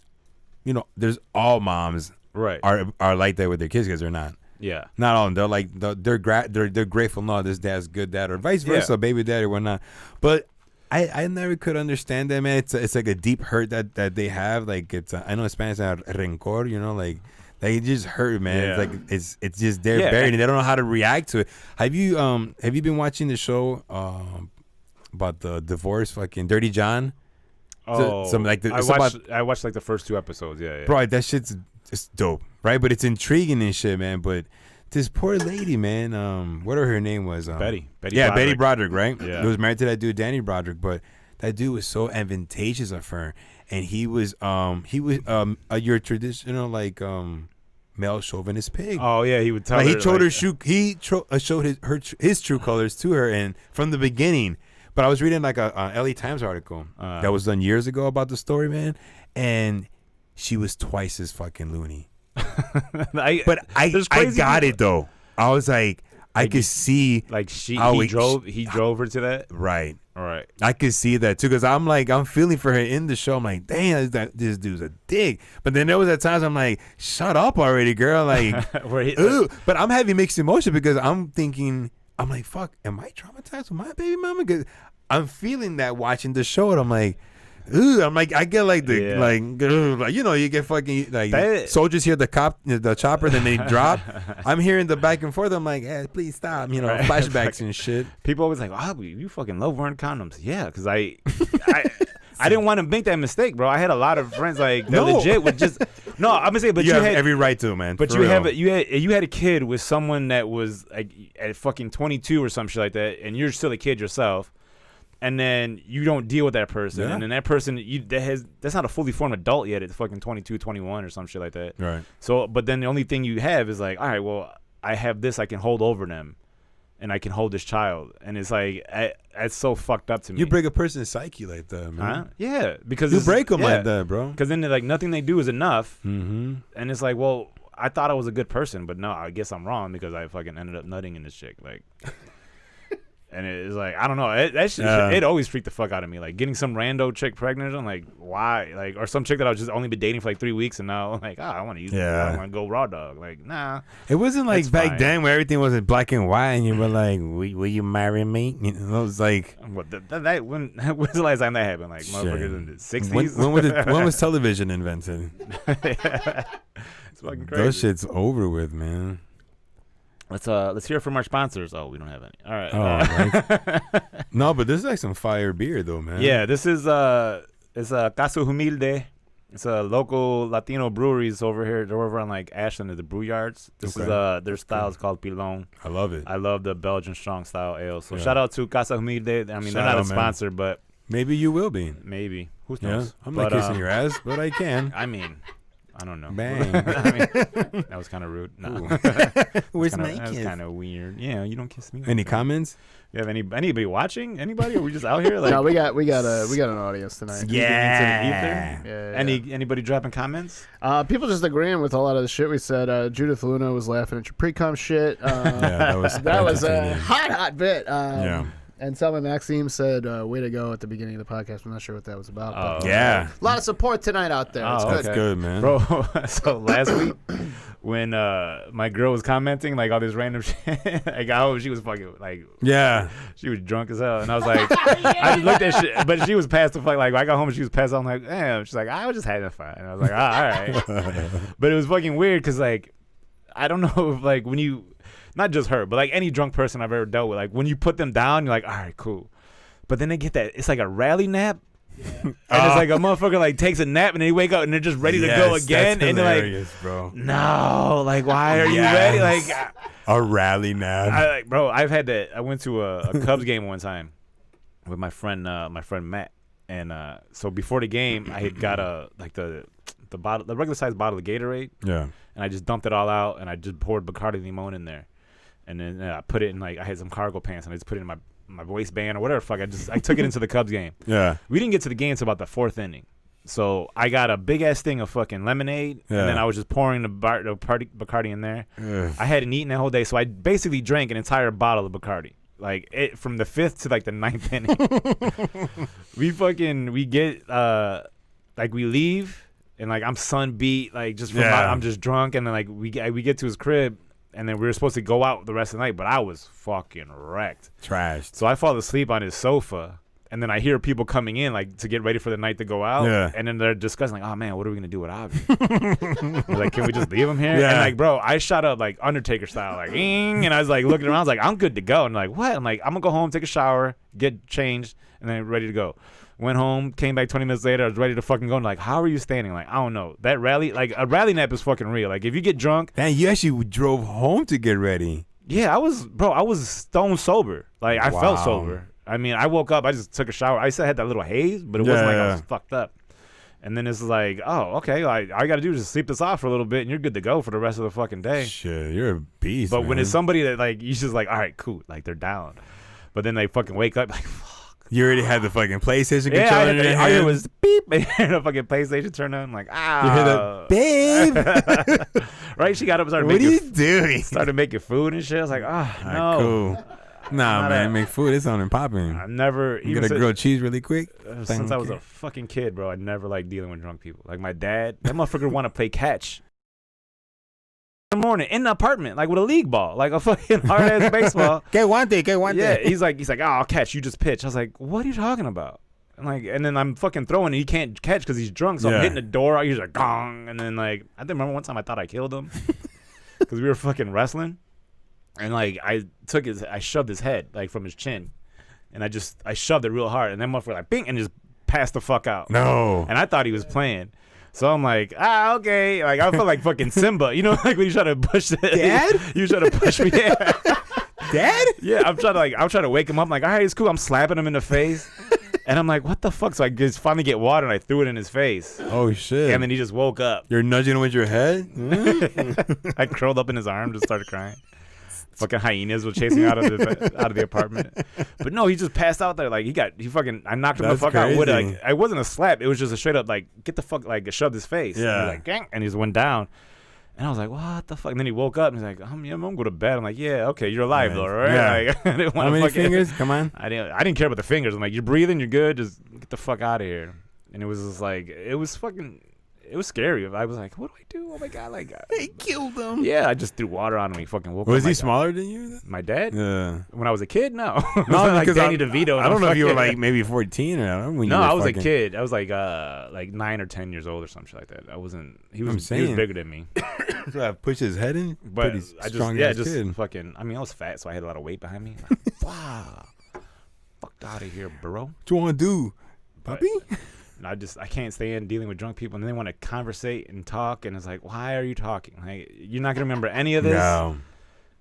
there's all moms are like that with their kids because they're not. Yeah, not all of them. They're like they're grateful. No, this dad's good dad, or vice versa, baby dad or whatnot. But I never could understand that, man. It's like a deep hurt that they have. Like I know in Spanish, rencor. Like they just hurt, man. Yeah. It's like it's just they're buried and they don't know how to react to it. Have you been watching the show about the divorce, fucking Dirty John? Oh, I watched like the first 2 episodes. Yeah. Bro, that shit's just dope, right? But it's intriguing and shit, man. But this poor lady, man, whatever her name was, Betty. Yeah, Betty Broderick, right? Yeah. Who was married to that dude, Danny Broderick. But that dude was so advantageous of her, and he was your traditional like male chauvinist pig. Oh yeah, he would tell her. He showed his true colors to her, and from the beginning. But I was reading like a LA Times article that was done years ago about the story, man, and she was twice as fucking loony. I got it though. I was like, I could see like he drove her to that. Right. All right. I could see that too because I'm feeling for her in the show. I'm like, damn, this dude's a dick. But then there was at times I'm like, shut up already, girl. Like, but I'm having mixed emotion because I'm thinking. I'm like, fuck, am I traumatized with my baby mama? 'Cause I'm feeling that watching the show, and I'm like, ugh, I'm like, I get like the like, ugh, like, you know, you get fucking like soldiers hear the chopper, then they drop. I'm hearing the back and forth. I'm like, hey, please stop, you know, flashbacks and shit. People always like, oh, you fucking love wearing condoms. Yeah, because I didn't want to make that mistake, bro. I had a lot of friends like that legit would just no. I'm gonna say, but you have every right to, man. But you had a kid with someone that was like at fucking 22 or some shit like that, and you're still a kid yourself. And then you don't deal with that person. And then that person, that's not a fully formed adult yet. It's fucking 22, 21 or some shit like that. Right. So, but then the only thing you have is like, all right, well, I have this I can hold over them. And I can hold this child. And it's like, it's so fucked up to me. You break a person's psyche like that, man. Huh? Yeah. Because you break them like that, bro. Because then like nothing they do is enough. Mm-hmm. And it's like, well, I thought I was a good person. But no, I guess I'm wrong because I fucking ended up nutting in this chick. Like... And it's like, I don't know. It always freaked the fuck out of me. Like getting some rando chick pregnant. I'm like, why? Like, or some chick that I was just only been dating for like 3 weeks, and now I'm like, I want to use it. I want to go raw dog. Like, nah. It wasn't like back then where everything was in black and white, and you were like, will you marry me? You know, it was like, when's the last time that happened? Like, motherfuckers in the 60s. When was television invented? It's fucking crazy. Those shit's over with, man. Let's hear from our sponsors. Oh, we don't have any. All right. Right. No, but this is like some fire beer though, man. Yeah, this is it's Caso Humilde. It's a local Latino breweries over here. They're over on like Ashland at the brew yards. This is their style is called Pilon. I love it. I love the Belgian strong style ale. So shout out to Casa Humilde. I mean, they're not a sponsor, but maybe you will be. Maybe. Who knows? I'm not kissing your ass, but I can. I mean, I don't know. Bang. That was kind of rude. No. Where's my kiss? That was kind of weird. Yeah, you don't kiss me. Any comments? You have anybody watching? Anybody? Or are we just out here? Like, no, we got an audience tonight. Yeah. Anybody dropping comments? People just agreeing with a lot of the shit we said. Judith Luna was laughing at your pre-com shit. That was a hot bit. And Selma Maxime said, way to go at the beginning of the podcast. I'm not sure what that was about. But, a lot of support tonight out there. It's good. That's good, man. Bro, so last week when my girl was commenting, like, all this random shit, like, she was fucking, like, she was drunk as hell. And I was like, I just looked at shit, but she was past the fuck. Like, when I got home and she was passed out, I'm like, damn. She's like, I was just having fun. And I was like, all right. But it was fucking weird because, like, I don't know if, like, when you... Not just her, but like any drunk person I've ever dealt with. Like when you put them down, you're like, all right, cool. But then they get that, it's like a rally nap. Yeah. And it's like a motherfucker like takes a nap and they wake up and they're just ready to go again. And they're like, bro. No, like why are you ready? Like a rally nap. Bro, I've had that. I went to a Cubs game one time with my friend Matt. And so before the game, I had got the regular sized bottle of Gatorade. Yeah. And I just dumped it all out and I just poured Bacardi Limon in there. And then I put it in, like, I had some cargo pants and I just put it in my waistband or whatever. Fuck, I took it into the Cubs game. Yeah. We didn't get to the game until about the fourth inning. So I got a big ass thing of fucking lemonade, and then I was just pouring the Bacardi in there. Ugh. I hadn't eaten that whole day, so I basically drank an entire bottle of Bacardi. Like it from the fifth to like the ninth inning. we get like we leave and like I'm sun beat, like just from I'm just drunk, and then like we get to his crib. And then we were supposed to go out the rest of the night, but I was fucking wrecked. Trashed. So I fall asleep on his sofa, and then I hear people coming in, like, to get ready for the night to go out. Yeah. And then they're discussing, like, oh, man, what are we going to do with Avi? Like, can we just leave him here? Yeah. And, like, bro, I shot up, like, Undertaker style, like, and I was, like, looking around. I was like, I'm good to go. And, like, what? I'm like, I'm going to go home, take a shower, get changed, and then ready to go. Went home, came back 20 minutes later. I was ready to fucking go. And like, how are you standing? Like, I don't know. That rally, like a rally nap is fucking real. Like, if you get drunk. Man, you actually drove home to get ready. Yeah, I was stone sober. Like, I felt sober. I mean, I woke up, I just took a shower. I still had that little haze, but it wasn't like I was fucked up. And then it's like, oh, okay, like, all I got to do is just sleep this off for a little bit and you're good to go for the rest of the fucking day. Shit, you're a beast. But when it's somebody that, like, you just like, all right, cool. Like, they're down. But then they fucking wake up like, fuck. You already had the fucking PlayStation controller in your hand. All it was beep, and the fucking PlayStation turned on. I'm like, You hear the babe. Right? She got up and started what are you doing? Started making food and shit. I was like, no. Cool. Nah, man, make food. It's on and popping. I never. You gotta grill cheese really quick. Since I was a fucking kid, bro, I never liked dealing with drunk people. Like my dad, that motherfucker want to play catch. the morning in the apartment, like with a league ball, like a fucking hard ass baseball. Que guante. Yeah, he's like, oh, I'll catch. You just pitch. I was like, what are you talking about? And then I'm fucking throwing, and he can't catch because he's drunk. So I'm hitting the door. He's like, gong, and then like I remember one time I thought I killed him because we were fucking wrestling, and like I shoved his head like from his chin, and I shoved it real hard, and then motherfucker like bing and just passed the fuck out. No, and I thought he was playing. So I'm like, okay. Like, I feel like fucking Simba. You know, like when you try to push the Dad? You try to push me. Yeah. Dad? Yeah, I'm trying to wake him up. I'm like, all right, it's cool. I'm slapping him in the face. And I'm like, what the fuck? So I just finally get water and I threw it in his face. Oh, shit. And then he just woke up. You're nudging him with your head? I curled up in his arm, just started crying. Fucking hyenas were chasing me out of the apartment. But no, he just passed out there. Like I knocked him the fuck out with it. Like, I wasn't a slap. It was just a straight up like get the fuck, like shoved his face. Yeah. And like gang, and he just went down. And I was like, what the fuck? And then he woke up and he's like, I'm gonna go to bed. I'm like, yeah, okay, you're alive though, right? Yeah. Like, I didn't How many fingers? Come on. I didn't care about the fingers. I'm like, you're breathing, you're good. Just get the fuck out of here. And it was just like, it was scary. I was like, what do I do? Oh my god, like They killed him. yeah, I just threw water on him. He fucking woke up. Was he smaller than you then? My dad? Yeah. When I was a kid, no. No, like because Danny DeVito. I don't know if you were like maybe 14 or when no, you were I was fucking... a kid. I was like 9 or 10 years old or something like that. I wasn't. He was bigger than me. So I pushed his head in. But Pretty I strong just fucking. I mean, I was fat, so I had a lot of weight behind me. Like, wow, fucked out of here, bro. What you want to do, puppy? And I can't stand dealing with drunk people, and then they want to conversate and talk, and it's like, why are you talking? Like, you're not gonna remember any of this.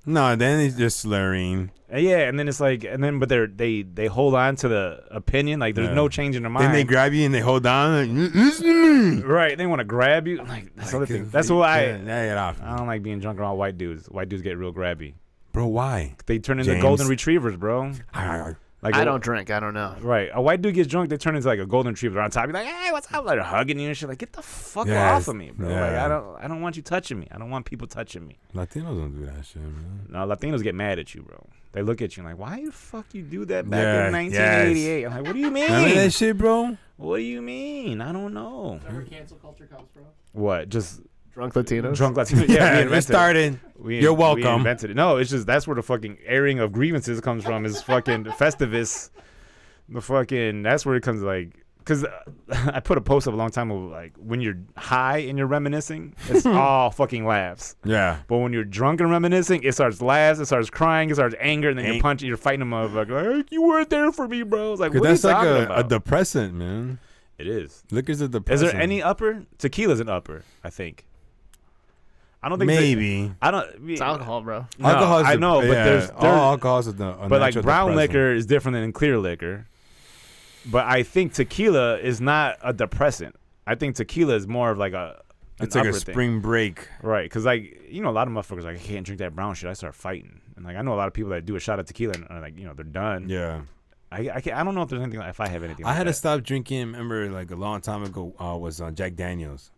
No. Then he's just slurring. Yeah, and then it's like, but they hold on to the opinion, like there's no change in their mind. Then they grab you and they hold on. Like, listen to me. Right, they want to grab you. Like that's the other thing. That's why get off. I don't like being drunk around white dudes. White dudes get real grabby. Bro, why? They turn into golden retrievers, bro. Like I don't drink. I don't know. Right. A white dude gets drunk, they turn into like a golden retriever on top. You're like, hey, what's up? Like hugging you and shit. Like, get the fuck off of me, bro. Yeah. Like, I don't want you touching me. I don't want people touching me. Latinos don't do that shit, man. No, Latinos get mad at you, bro. They look at you like, why the fuck you do that back in 1988? Yes. I'm like, what do you mean? Remember that shit, bro? What do you mean? I don't know. Is that where cancel culture comes from? What? Just Drunk Latinos? drunk Latinos. Yeah, we it started. You're welcome. We invented it. No, it's just that's where the fucking airing of grievances comes from. Is fucking Festivus. The fucking that's where it comes like because I put a post up a long time ago like when you're high and you're reminiscing, it's all fucking laughs. Yeah. But when you're drunk and reminiscing, it starts laughs, it starts crying, it starts anger, and then you're punching, you're fighting a motherfucker. Like, you weren't there for me, bro. It's like what that's are you like talking about? a depressant, man. It is. Liquor's a depressant. Is there any upper? Tequila's an upper, I think. I don't think maybe. It's alcohol, bro. No, alcohol is I know, but there's all alcohol is a but like brown depressant. liquor is different than clear liquor. But I think tequila is not a depressant. I think tequila is more of like it's like a spring break, right? Because like a lot of motherfuckers like I can't drink that brown shit. I start fighting, and like I know a lot of people that do a shot of tequila and are like they're done. Yeah. I don't know if there's anything if I have anything. I like had that. to stop drinking. Remember, like a long time ago, was Jack Daniels,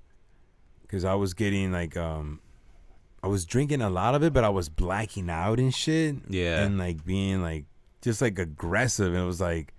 because I was getting like I was drinking a lot of it, but I was blacking out and shit. Yeah. And like being like just like aggressive, and it was like.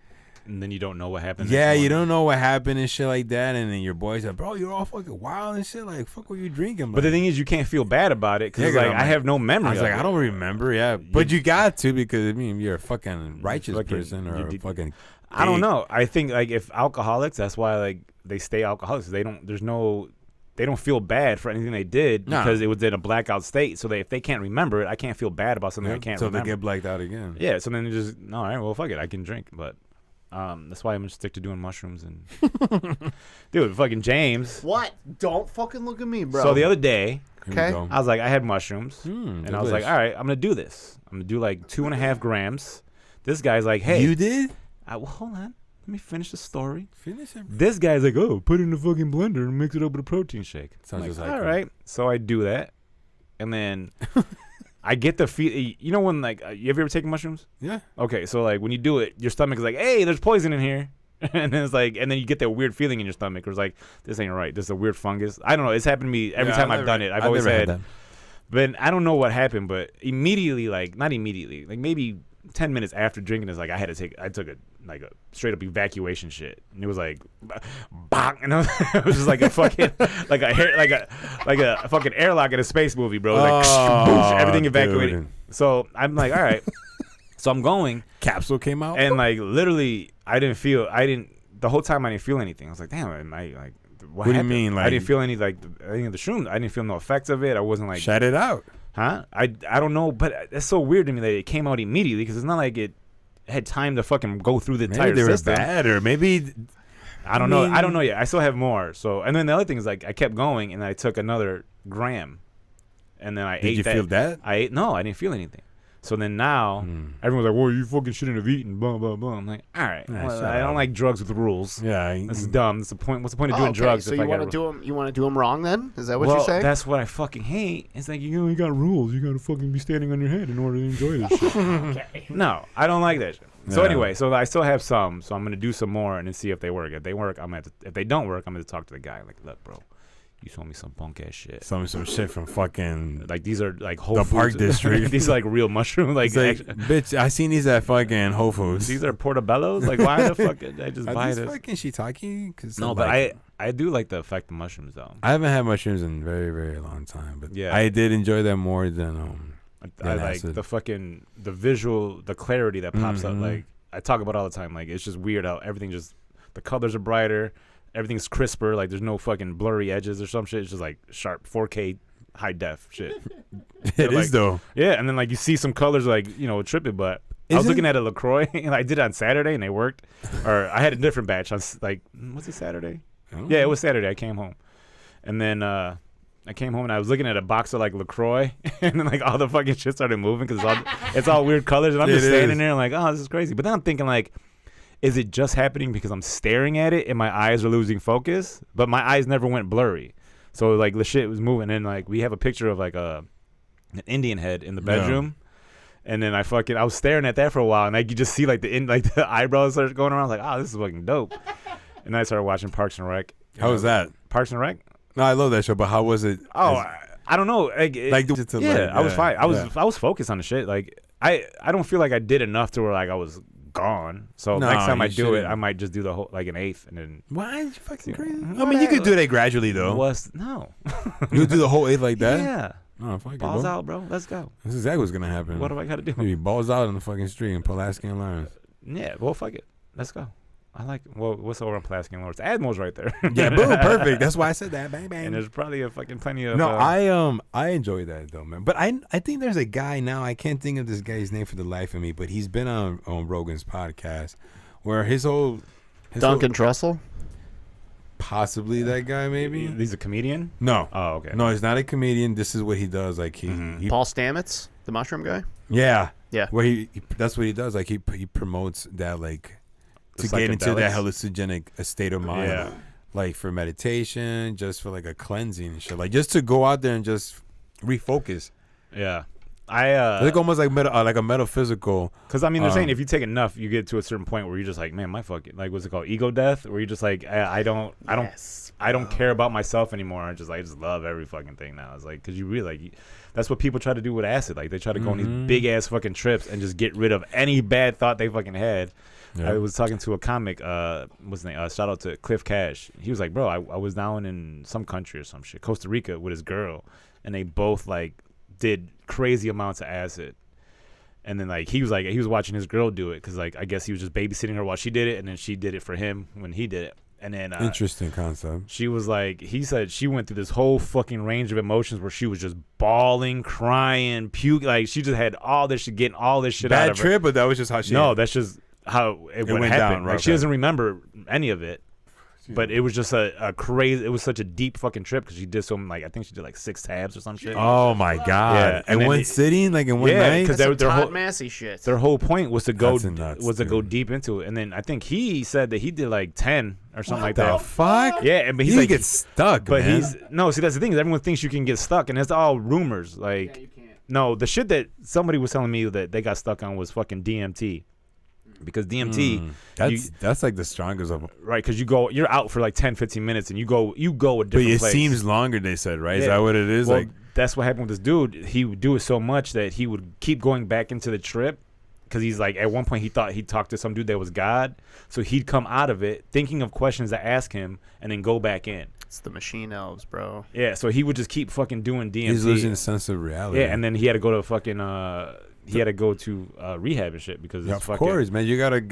And then you don't know what happened. Yeah, you don't know what happened and shit like that. And then your boys like, bro, you're all fucking wild and shit. Like, fuck, what you drinking? But the thing is, you can't feel bad about it because I have no memory. I was like, I don't remember. Yeah, but you got to because I mean, you're a fucking righteous person or a fucking. I don't know. I think like if alcoholics, that's why like they stay alcoholics. They don't feel bad for anything they did because it was in a blackout state. So if they can't remember it, I can't feel bad about something I can't remember. So they get blacked out again. Yeah. So then they just all right, well, fuck it, I can drink, but. That's why I'm gonna stick to doing mushrooms and dude, fucking James. What? Don't fucking look at me, bro. So the other day, okay, I was like, I had mushrooms, and I was like, all right, I'm gonna do this. I'm gonna do like 2.5 grams. This guy's like, hey, you did? Well, hold on, let me finish the story. Finish it. This guy's like, oh, put it in the fucking blender and mix it up with a protein shake. Sounds like, just like all right. So I do that, and then. I get the feel. You know when like you ever taken mushrooms? Yeah. Okay, so like when you do it, your stomach is like, "Hey, there's poison in here," and then it's like, and then you get that weird feeling in your stomach, where it's like, "This ain't right. This is a weird fungus." I don't know. It's happened to me every time I've done it. I've always had. But I don't know what happened, but immediately, like not immediately, like maybe 10 minutes after drinking this, like I took a straight up evacuation shit, and it was like, bang, and it was just like a fucking like a fucking airlock in a space movie, bro. Like boosh, everything evacuated. Dude. So I'm like, all right. So I'm going. Capsule came out, and like literally, the whole time I didn't feel anything. I was like, damn, am I like? What do you mean? Like, I didn't feel any like any of the shrooms. I didn't feel no effects of it. I wasn't like, shut it out. Huh? I don't know, but it's so weird to me that it came out immediately because it's not like it had time to fucking go through the entire maybe they system. were bad, or maybe I don't know. I don't know yet. I still have more. So, and then the other thing is like I kept going and I took another gram, and then I ate that. Did you feel that? I ate. No, I didn't feel anything. So then now everyone's like, "Well, you fucking shouldn't have eaten." Blah blah blah. I'm like, all right, well, I don't like drugs with rules. Yeah, that's dumb. That's the point. What's the point of doing drugs? So you want to do them? You want to do them wrong? Then is that what you're saying? That's what I fucking hate. It's like you got rules. You got to fucking be standing on your head in order to enjoy this shit. Okay. No, I don't like that shit. So anyway, so I still have some. So I'm gonna do some more and then see if they work. If they work, if they don't work, I'm gonna talk to the guy. Like, look, bro. You told me some punk ass shit. Some shit from fucking like these are like Whole the Foods. Park District. These are like real mushrooms. Like, bitch, I seen these at fucking Whole Foods. These are portobellos. Like why the fuck did I just buy this? Fucking shiitake? No, but I do like the effect of mushrooms though. I haven't had mushrooms in a very very long time, but yeah, I did enjoy them more than I like acid. the visual, the clarity that pops up. Like I talk about all the time. Like it's just weird how everything just the colors are brighter. Everything's crisper, like there's no fucking blurry edges or some shit. It's just like sharp 4K high def shit. It is though. Yeah, and then like you see some colors like, tripping, but I was looking at a LaCroix and I did it on Saturday and they worked. Or I had a different batch on like, was it Saturday? Yeah, it was Saturday. I came home. And then I came home and I was looking at a box of like LaCroix and then like all the fucking shit started moving because it's all weird colors and I'm just standing there and like, oh, this is crazy. But then I'm thinking like, is it just happening because I'm staring at it and my eyes are losing focus? But my eyes never went blurry. So, like, the shit was moving. And, like, we have a picture of, like, an Indian head in the bedroom. Yeah. And then I was staring at that for a while. And, like, you just see, like, the eyebrows start going around. Like, oh, this is fucking dope. And then I started watching Parks and Rec. How was that? Parks and Rec? No, I love that show. But how was it? Oh, I don't know. I was fine. I was focused on the shit. Like, I don't feel like I did enough to where, like, I was gone. So next time I do it, I might just do the whole like an eighth and then. Why are you fucking crazy? I mean, you could do that gradually though. No. You do the whole eighth like that? Yeah. Oh, fuck balls out, bro. Let's go. That's exactly what's gonna happen. What do I gotta do? Maybe balls out on the fucking street in Pulaski and Lawrence. Yeah. Well, fuck it. Let's go. I like. Well, what's over on Pulaski and Lawrence? Admiral's right there. Yeah, boom, perfect. That's why I said that. Bang, bang. And there's probably a fucking plenty of. No, I enjoy that though, man. But I think there's a guy now. I can't think of this guy's name for the life of me. But he's been on Rogan's podcast, where his Duncan Trussell. Possibly that guy, maybe. He's a comedian. No. Oh, okay. No, he's not a comedian. This is what he does. Like he Paul Stamets, the mushroom guy. Yeah. Yeah. Where he that's what he does. Like he promotes that like to get into that hallucinogenic state of mind. Yeah. Like for meditation, just for like a cleansing and shit. Like just to go out there and just refocus. Yeah. It's like almost like a metaphysical. Because I mean, they're saying if you take enough, you get to a certain point where you're just like, man, my fucking like, what's it called, ego death? Where you're just like, I don't care about myself anymore. I just love every fucking thing now. It's like because you really like, that's what people try to do with acid. Like they try to go on these big ass fucking trips and just get rid of any bad thought they fucking had. Yeah. I was talking to a comic, what's his name? Shout out to Cliff Cash. He was like, bro, I was down in some country or some shit, Costa Rica, with his girl, and they both like did crazy amounts of acid. And then like he was watching his girl do it because like I guess he was just babysitting her while she did it, and then she did it for him when he did it. And then interesting concept. She was like, he said she went through this whole fucking range of emotions where she was just bawling, crying, puke, like she just had all this shit, getting all this shit out of her. Bad trip, but that was just how she. No, that's just how it went down. Like, right, she doesn't remember any of it. But it was just a crazy. It was such a deep fucking trip because she did some like I think she did like 6 tabs or some shit. Oh my god! Yeah, and one sitting like in one night. Because their whole Massey shit. Their whole point was to go go deep into it, and then I think he said that he did like 10 or something like that. What the fuck? Yeah, but he's he like gets stuck. But man. See that's the thing is everyone thinks you can get stuck, and it's all rumors. Like Yeah, you can't. no, the shit that somebody was telling me that they got stuck on was fucking DMT. Because DMT, that's like the strongest of them. Right, because you're out for like 10-15 minutes and you go a different place. But it seems longer, they said, right? Yeah. Is that what it is? Well, that's what happened with this dude. He would do it so much that he would keep going back into the trip because he's like, at one point he thought he'd talk to some dude that was God, so he'd come out of it thinking of questions to ask him and then go back in. It's the machine elves, bro. Yeah, so he would just keep fucking doing DMT. He's losing a sense of reality. Yeah, and then he had to go to fucking he had to go to rehab and shit because of course, man, you gotta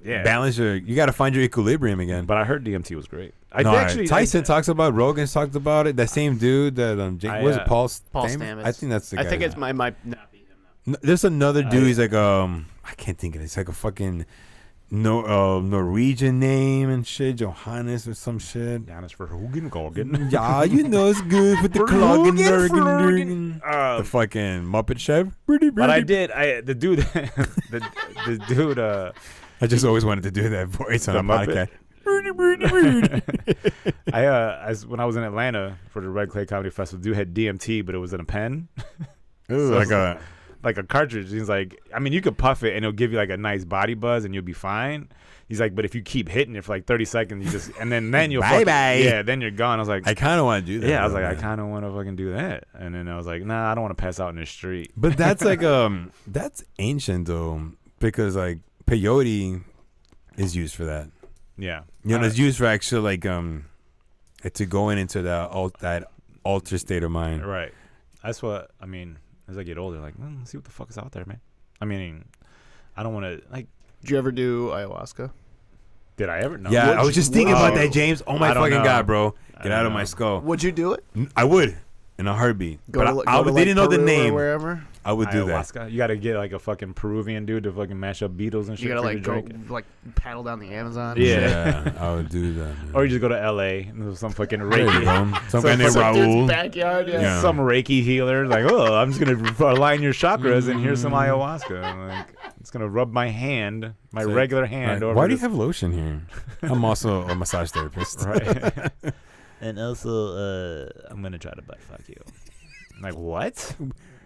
balance you gotta find your equilibrium again. But I heard DMT was great. Tyson talks about, Rogan's talked about it. That same dude that was it Paul Stamets? I think that's the guy. I think it might not be him though. There's another dude. He's like I can't think of it. It's like a fucking Norwegian name and shit, Johannes or some shit. Johannes Verhoeven. Yeah, it's good with the clogging. The fucking Muppet Chef. But the dude. I just always wanted to do that voice on a podcast. When I was in Atlanta for the Red Clay Comedy Festival, dude had DMT, but it was in a pen. Like a cartridge. He's like, I mean, you could puff it and it'll give you like a nice body buzz and you'll be fine. He's like, but if you keep hitting it for like 30 seconds, you just and then you'll bye. Yeah, then you're gone. I was like, I kind of want to do that. Yeah, I was like, I kind of want to fucking do that. And then I was like, nah, I don't want to pass out in the street. But that's like that's ancient though, because like peyote is used for that. Yeah, it's used for actually like to go into that altered state of mind. Right. That's what I mean. As I get older, like, let's see what the fuck is out there, man. I mean, I don't want to like. Did you ever do ayahuasca? Did I ever? No. Yeah, I was just thinking about that, James. Oh my fucking god, bro! Get out of my skull. Would you do it? I would, in a heartbeat. I didn't know the name. Wherever. I would do that. You got to get like a fucking Peruvian dude to fucking mash up beetles and shit. You got to like go like paddle down the Amazon. Yeah, I would do that. Man. Or you just go to LA and there's some fucking Reiki. Some guy named Raul. Backyard. Yeah. Some Reiki healer. Like, oh, I'm just gonna align your chakras and here's some ayahuasca. Like, it's gonna rub my hand, my regular hand. Over why do you have lotion here? I'm also a massage therapist. Right. And also, I'm gonna try to butt fuck you. I'm like, what?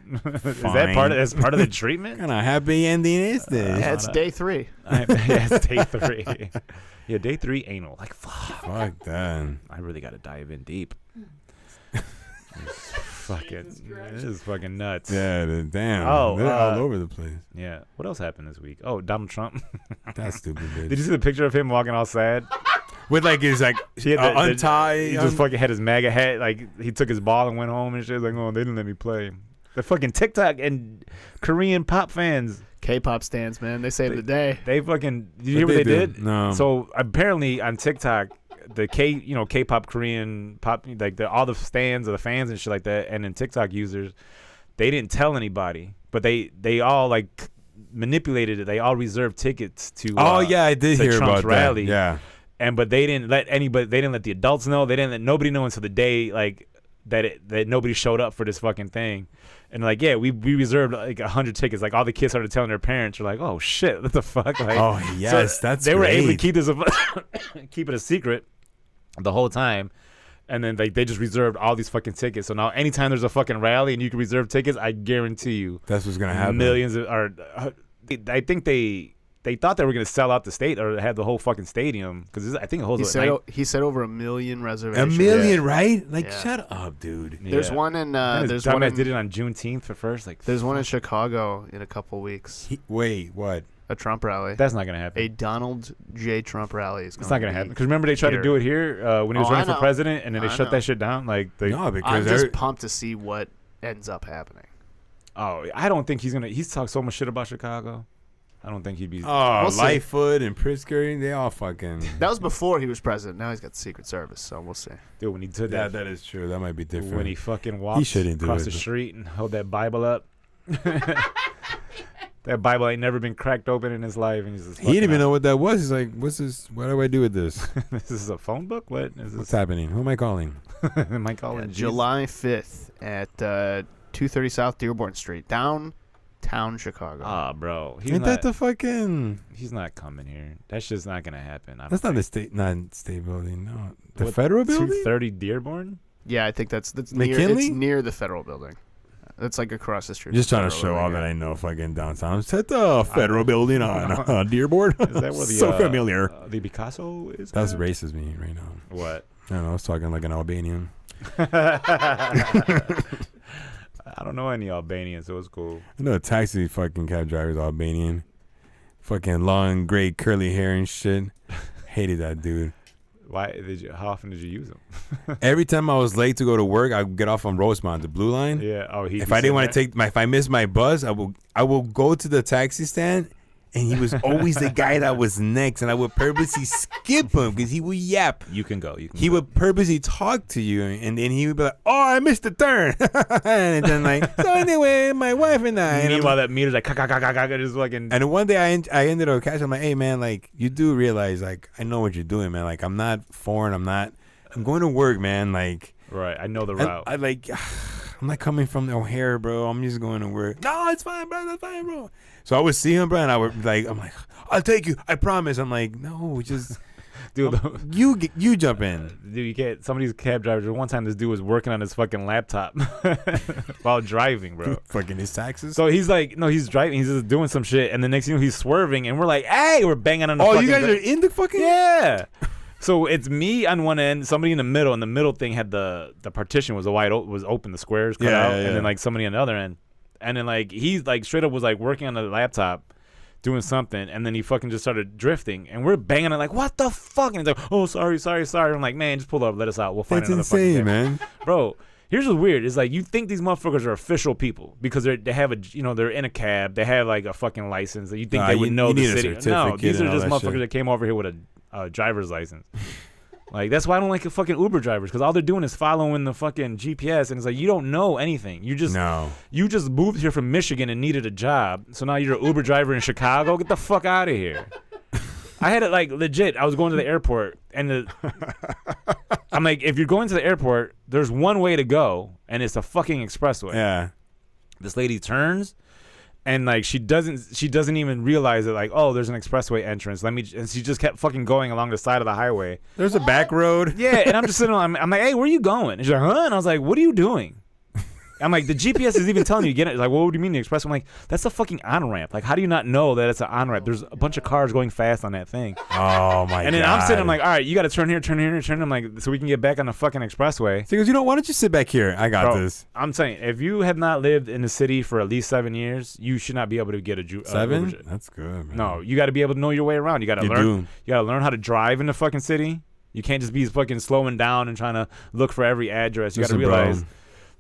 Is that part of the treatment? Kind of happy ending is this? Yeah, it's day 3. It's day 3. Yeah, day 3 anal. Like, fuck that. I really got to dive in deep. This is fucking nuts. Yeah, damn. They're all over the place. Yeah. What else happened this week? Oh, Donald Trump. That's stupid, bitch. Did you see the picture of him walking all sad? With like his untie. He just fucking had his MAGA hat. Like, he took his ball and went home and shit. Like, oh, they didn't let me play. The fucking TikTok and Korean pop fans. K-pop stands, man. They saved the day. They fucking. Did you hear what they did? No. So apparently on TikTok, the K-pop, Korean pop, like all the stands or the fans and shit like that, and then TikTok users, they didn't tell anybody, but they all like manipulated it. They all reserved tickets to. I did hear Trump's about rally. That. Yeah. But they didn't let anybody. They didn't let the adults know. They didn't let nobody know until the day like that nobody showed up for this fucking thing. And like, yeah, we reserved like 100 tickets. Like all the kids started telling their parents, "Are like, oh shit, what the fuck?" Like, oh yes, so they were able to keep it a secret the whole time. And then they just reserved all these fucking tickets. So now anytime there's a fucking rally and you can reserve tickets, I guarantee you that's what's gonna happen. Millions I think they thought they were gonna sell out the state or have the whole fucking stadium because I think it holds. He said over 1 million reservations. 1 million, right? Like, shut up, dude. There's one in. There's one that did it on Juneteenth for first. Like, there's one in Chicago in a couple weeks. Wait, what? A Trump rally. That's not gonna happen. A Donald J. Trump rally is. It's not gonna happen because remember they tried to do it here when he was running for president, and then they shut that shit down. Like, no, because I'm just pumped to see what ends up happening. Oh, I don't think he's gonna. He's talked so much shit about Chicago. I don't think he'd be. Oh, Lightfoot and Pritzker, they all fucking. That was before he was president. Now he's got the Secret Service, so we'll see. Dude, when he did that is true. That might be different. When he fucking walked across the street and held that Bible up. That Bible ain't never been cracked open in his life, and he's just. He didn't even know what that was. He's like, "What's this? What do I do with this? This is a phone book. What is this? What's happening? Who am I calling? Am I calling? July 5th at 230 South Dearborn Street, downtown Chicago. Ah, bro, Ain't that the fucking? He's not coming here. That's just not gonna happen. That's not the state building. No, the federal building. 230 Dearborn. Yeah, I think that's McKinley? It's near the federal building. That's like across the street. Just trying to show off that I know fucking downtown. It's at the federal building on Dearborn. Is that where the so familiar? The Picasso is. That's racist me right now. What? I don't know. I was talking like an Albanian. I I don't know any Albanians, so it's cool. I know a taxi fucking cab driver's Albanian. Fucking long, gray, curly hair and shit. Hated that dude. How often did you use them? Every time I was late to go to work, I would get off on Rosemont, the blue line. Yeah. Oh, if I didn't want to if I missed my bus, I will go to the taxi stand, and he was always the guy that was next, and I would purposely skip him because he would yap. You can go. He would purposely talk to you, and then he would be like, "Oh, I missed the turn," and then like, so anyway, my wife and I. And meanwhile, that meter's like, just fucking. And one day I ended up catching. I'm like, "Hey man, like you do realize like I know what you're doing, man. Like I'm not foreign. I'm going to work, man. Like right, I know the route. I like." I'm not coming from O'Hare, bro. I'm just going to work. No, it's fine, bro. That's fine, bro. So I would see him, bro, and I'm like, I'll take you. I promise. I'm like, no, just, dude, you jump in. Dude, you can't. Some of these cab drivers. One time, this dude was working on his fucking laptop while driving, bro. Fucking his taxes. So he's like, no, he's driving. He's just doing some shit, and the next thing you know, he's swerving, and we're like, hey, we're banging on the. Oh, you guys are in the fucking. Yeah. So it's me on one end, somebody in the middle, and the middle thing had the partition was was open, the squares cut out, and then like somebody on the other end, and then like he's like straight up was like working on the laptop, doing something, and then he fucking just started drifting, and we're banging it like, what the fuck? And he's like, oh, sorry. I'm like, man, just pull up, let us out, we'll find That's another insane, fucking man. Bro. Here's what's weird is like you think these motherfuckers are official people because they have they're in a cab, they have like a fucking license that you think they would know the city. No, these are just motherfuckers that came over here with a driver's license. Like that's why I don't like fucking Uber drivers because all they're doing is following the fucking GPS and it's like you don't know anything. You just moved here from Michigan and needed a job, so now you're an Uber driver in Chicago. Get the fuck out of here. I had it like legit. I was going to the airport and I'm like, if you're going to the airport, there's one way to go and it's a fucking expressway. Yeah. This lady turns. And like she doesn't even realize that like, oh, there's an expressway entrance. And she just kept fucking going along the side of the highway. There's a back road. Yeah, and I'm just sitting on, I'm like, hey, where are you going? And she's like, huh? And I was like, what are you doing? I'm like, the GPS is even telling you to get it. It's like, well, what do you mean the express? I'm like, that's a fucking on-ramp. Like, how do you not know that it's an on-ramp? There's a bunch of cars going fast on that thing. Oh, my God. And then I'm sitting, I'm like, all right, you got to turn here. I'm like, so we can get back on the fucking expressway. So he goes, why don't you sit back here? I got this. I'm saying, if you have not lived in the city for at least 7 years, you should not be able to get a 7? That's good, man. No, you got to be able to know your way around. You got to learn. You got to learn how to drive in the fucking city. You can't just be fucking slowing down and trying to look for every address. You got to realize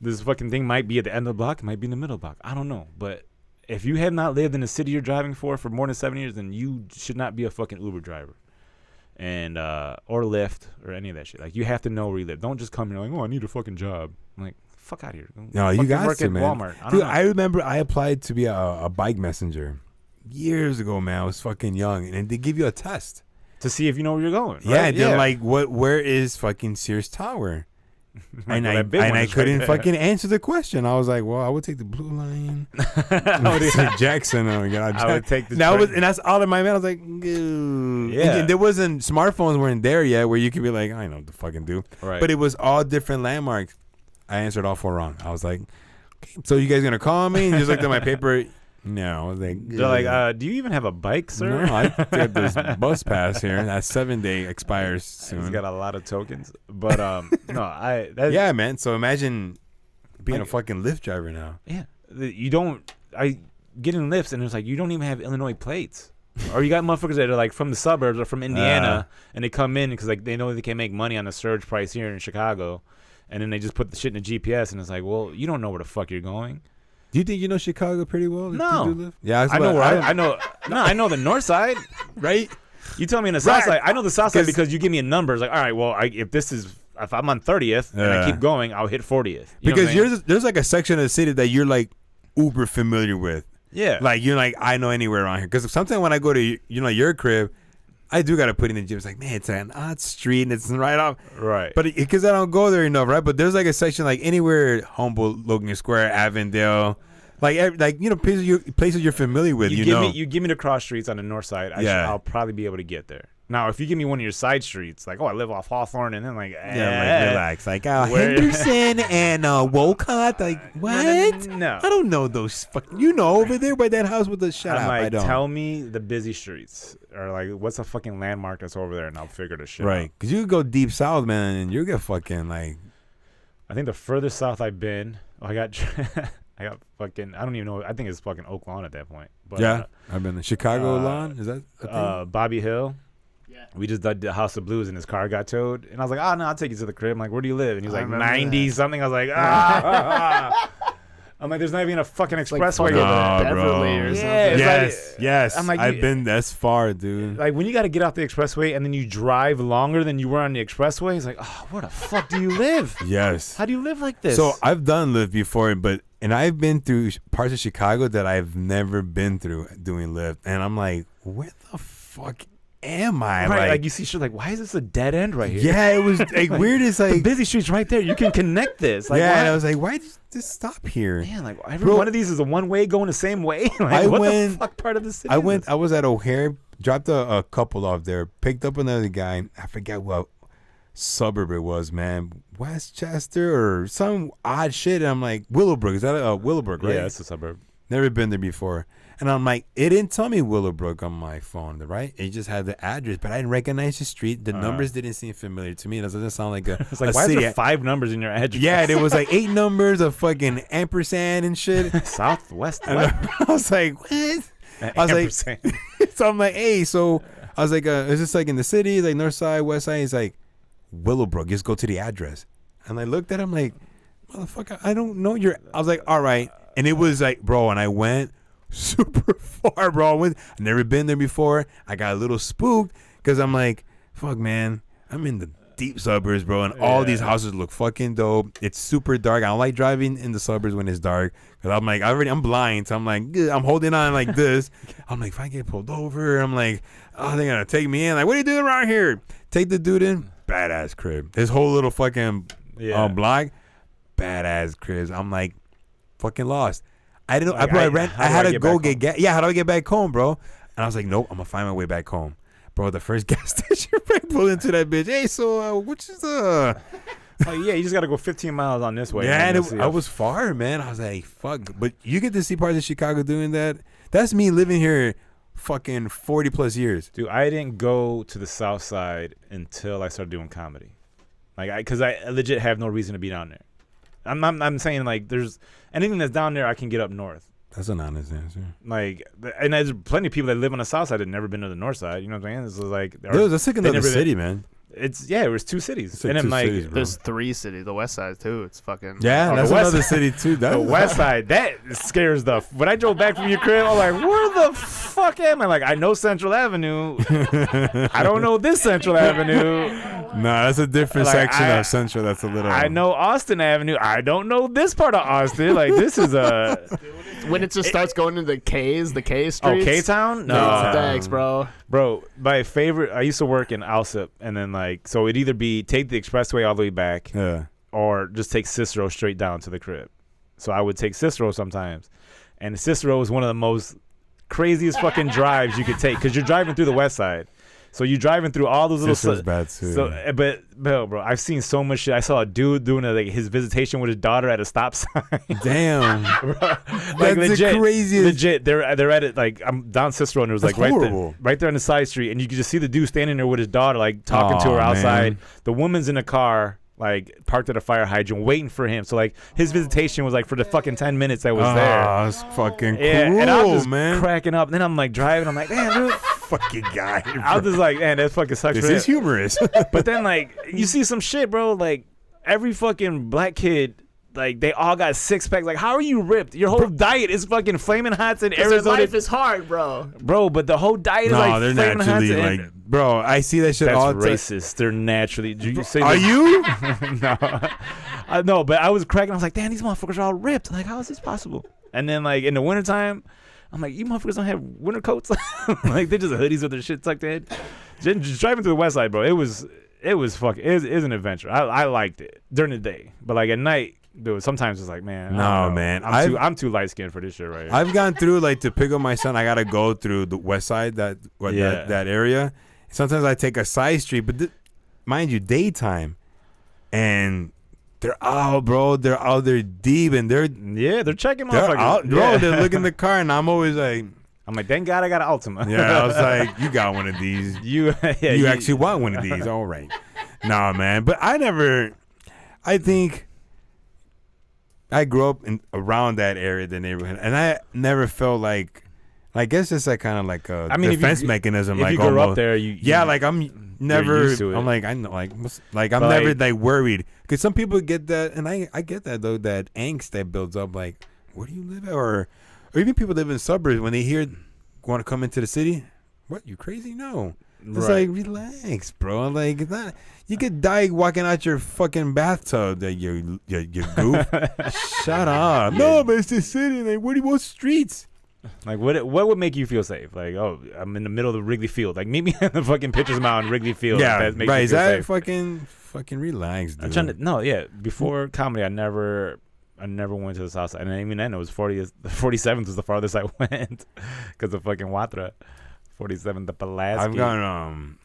this fucking thing might be at the end of the block, it might be in the middle of the block. I don't know. But if you have not lived in the city you're driving for more than 7 years, then you should not be a fucking Uber driver. And or Lyft or any of that shit. Like you have to know where you live. Don't just come here like, oh, I need a fucking job. I'm like, fuck out of here. No, you got work to, at man. Walmart. Dude, I remember I applied to be a bike messenger years ago, man. I was fucking young, and they give you a test to see if you know where you're going. Right? Yeah, they're like, where is fucking Sears Tower? And I couldn't fucking answer the question. I was like, well, I would take the blue line. Jackson. Oh my God. I would take the train. And that's all in my mind. I was like, ooh. Yeah. And there wasn't, smartphones weren't there yet where you could be like, I know what to fucking do. Right. But it was all different landmarks. I answered all 4 wrong. I was like, okay, so you guys going to call me? And just looked at my paper. No, I was like, they're like, do you even have a bike, sir? No, I get this bus pass here. That 7-day expires soon. He's got a lot of tokens, but no, yeah, man. So imagine being a fucking Lyft driver now. Yeah, you don't. I get in Lyfts and it's like you don't even have Illinois plates, or you got motherfuckers that are like from the suburbs or from Indiana, and they come in because like they know they can make money on the surge price here in Chicago, and then they just put the shit in the GPS, and it's like, well, you don't know where the fuck you're going. Do you think you know Chicago pretty well? No. Yeah, I know where I know. No, I know the north side, right? You tell me in the south side. I know the south side because you give me a number. It's like, all right, well, if I'm on 30th and I keep going, I'll hit 40th. Because there's like a section of the city that you're like uber familiar with. Yeah. Like you're like, I know anywhere around here. Because sometimes when I go to your crib, I do got to put in the gym. It's like, man, it's an odd street and it's right off. Right. But because I don't go there enough, right? But there's like a section like anywhere, Humboldt, Logan Square, Avondale, places you're familiar with. You give me the cross streets on the north side. I'll probably be able to get there. Now, if you give me one of your side streets, like, oh, I live off Hawthorne, and then like, relax, like, Henderson and Wolcott, like, what? No, I don't know those. Over there by that house with the shut up. I don't. Tell me the busy streets, or like, what's a fucking landmark that's over there, and I'll figure the shit out. Right, because you could go deep south, man, and you get fucking like. I think the furthest south I've been, I got. I got fucking. I don't even know. I think it's fucking Oak Lawn at that point. But, Yeah, I've been to Chicago lawn. Is that a thing? Bobby Hill? Yeah. We just did the House of Blues and his car got towed. And I was like, oh, no, I'll take you to the crib. I'm like, where do you live? And he's I like, remember 90 that. something. I was like, ah. I'm like, there's not even a fucking expressway. fucking No, Beverly bro. or Yeah, something. it's Yes, like- yes. I'm like, I've you- been this far, dude. Like, when you got to get off the expressway and then you drive longer than you were on the expressway, it's like, oh, where the fuck do you live? Yes. How do you live like this? So I've done Lyft before, and I've been through parts of Chicago that I've never been through doing Lyft, and I'm like, where the fuck am I? right, like you see shit like, why is this a dead end right here? yeah, it was like weird. It's The like, busy street's right there. You can connect this. Like, yeah, why? and I was like, why did this stop here? Man, like every Bro, one of these is a one way going the same way. Like, I what went- the fuck part of the city? I is went. this? I was at O'Hare, dropped a couple off there, picked up another guy. I forget what suburb it was, man, Westchester or some odd shit. And I'm like, Willowbrook. Is that Willowbrook, right? Yeah, it's a suburb. Never been there before. And I'm like, it didn't tell me Willowbrook on my phone, right? It just had the address, but I didn't recognize the street. The numbers didn't seem familiar to me. It doesn't sound like a, It's like, a why is city. there 5 numbers in your address? Yeah, there was like 8 numbers of fucking ampersand and shit. Southwest. And What? I was like, what? I was like, Ampersand. so I'm like, hey, so I was like, is this like in the city, like north side, west side? He's like, Willowbrook, just go to the address. And I looked at him like, motherfucker, I don't know your. I was like, all right. And it was like, bro, and I went super far, bro. I've never been there before. I got a little spooked because I'm like, fuck, man, I'm in the deep suburbs, bro, and all these houses look fucking dope. It's super dark. I don't like driving in the suburbs when it's dark because I'm like, I'm blind, so I'm like, I'm holding on like this. I'm like, if I get pulled over, I'm like, oh, they're gonna take me in. Like, what are you doing around here? Take the dude in, badass crib. His whole little fucking block, badass cribs. I'm like, fucking lost. I didn't know. Like, I had to go back get home? gas. Yeah, how do I get back home, bro? And I was like, nope, I'm gonna find my way back home. Bro, the first gas station, I pulled into that bitch. Hey, so which is Oh yeah, you just gotta go 15 miles on this way. yeah, and and then I was far, man. I was like, fuck. But you get to see parts of Chicago doing that. That's me living here fucking 40 plus years. Dude, I didn't go to the South Side until I started doing comedy. Like, because I legit have no reason to be down there. I'm saying like there's anything that's down there I can get up north. That's an honest answer. Like, and there's plenty of people that live on the South Side that never been to the North Side. You know what I'm saying? This is like, That's like another city, man. It's it was 2 cities, It's like and then 2 like cities, bro. There's 3 cities. The West Side too. It's fucking. Yeah, Oh, that's the West another Side. city too. the West Side that scares the. When I drove back from your crib, I'm like, where the fuck am I? Like, I know Central Avenue. I don't know this Central Avenue. No, that's a different Like, section I- of Central. That's a little. I know Austin Avenue. I don't know this part of Austin. Like, this is a When it just starts going into the K streets. K-Town. No, Thanks, bro. bro. My favorite. I used to work in Alsip, and then like, so it'd either be take the expressway all the way back, Yeah. or just take Cicero straight down to the crib. So I would take Cicero sometimes, and Cicero is one of the most craziest fucking drives you could take because you're driving through the West Side. So you're driving through all those little. Cicero's bad too. So, but bro, I've seen so much shit. I saw a dude doing like his visitation with his daughter at a stop sign. Damn. Bro, That's like the legit, craziest. legit. They're at it. Like I'm down Cicero, and it was That's like horrible. right there on the side street, and you could just see the dude standing there with his daughter, like talking to her Aw, outside. man. The woman's in the car, like parked at a fire hydrant, waiting for him. So like his visitation was like for the fucking 10 minutes that was there. Oh, that's fucking Yeah, cruel, and I was just man. cracking up. And then I'm like driving. I'm like, damn, dude. Fucking guy. I was just like, man, that fucking sucks. This for is him. humorous. But then like you see some shit, bro. Like every fucking black kid. Like they all got 6-packs. Like how are you ripped? Your whole diet is fucking Flamin' Hots in Their Arizona, life is hard, bro. bro. But the whole diet is No, like they're Flamin' Hots naturally and like, bro. I see that shit that's all the time. racist. They're naturally. Do you say Are that- you? No, I know. But I was cracking. I was like, damn, these motherfuckers are all ripped. Like how is this possible? And then like in the wintertime, I'm like, you motherfuckers don't have winter coats. Like they're just hoodies with their shit tucked in. Just driving through the West Side, bro. It was fucking. It is an adventure. I liked it during the day, but like at night. Dude, sometimes it's like, man. I No, don't know. man. I'm too light skinned for this shit right here. I've gone through like to pick up my son. I gotta go through the West Side, that area. Sometimes I take a side street, but mind you, daytime, and they're out, bro. They're out there deep, and they're checking they're motherfuckers. out, bro. Yeah. They're looking in the car, and I'm always like, I'm like, thank God I got an Altima. yeah. I was like, you got one of these. you You actually want one of these, all right? Nah, man. But I think I grew up around that area, the neighborhood, and I never felt like. I guess it's like kind of like a defense mechanism. If like you grew almost. up there, like I'm never. Used to it. I'm like I know like I'm never like worried because some people get that, and I get that though, that angst that builds up. Like, where do you live at? Or even people live in suburbs when they hear want to come into the city. What, you crazy? No, it's like relax, bro. Like it's not. You could die walking out your fucking bathtub. That you goof. Shut up. No, but it's the city. Like what streets? Like what would make you feel safe? Like, oh, I'm in the middle of the Wrigley Field. Like meet me at the fucking Pitcher's Mound Wrigley Field. Yeah, that makes right. You Is feel that safe. fucking relaxed, dude? Before comedy, I never went to the south side. And even then, it was 47th was the farthest I went because of fucking Watra. 47th, the Pulaski. I've gone.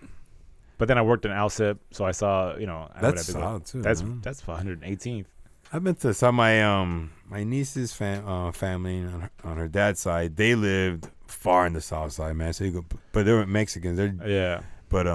But then I worked in Alsip, so I saw, that's solid too. That's 118th. I've been to some my niece's family on her dad's side. They lived far in the south side, man. So but they were Mexicans. But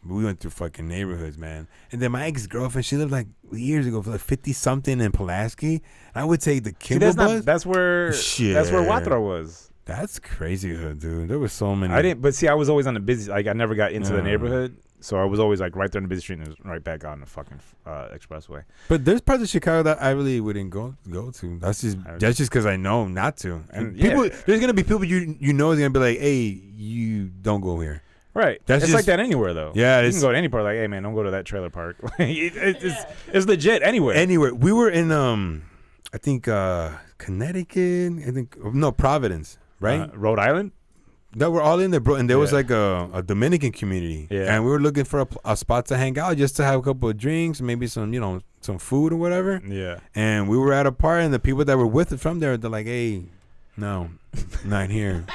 we went through fucking neighborhoods, man. And then my ex-girlfriend, she lived like years ago for like 50-something in Pulaski. I would take the Kimball bus. That's where Watra was. That's crazy, dude. There was so many. I was always on the busy. Like I never got into the neighborhood. So I was always like right there in the busy street and it was right back on the fucking expressway. But there's parts of Chicago that I really wouldn't go to. That's just because I know not to. And there's gonna be people you know is gonna be like, hey, you don't go here. Right. It's like that anywhere though. Yeah, you can go to any part. Like, hey man, don't go to that trailer park. It's legit anywhere. Anywhere. We were in I think Connecticut. Providence. Right. Rhode Island. That we're all in there, bro, and there was like a Dominican community, and we were looking for a spot to hang out, just to have a couple of drinks, maybe some, some food or whatever. Yeah. And we were at a party, and the people that were with us from there, they're like, "Hey, no, not here."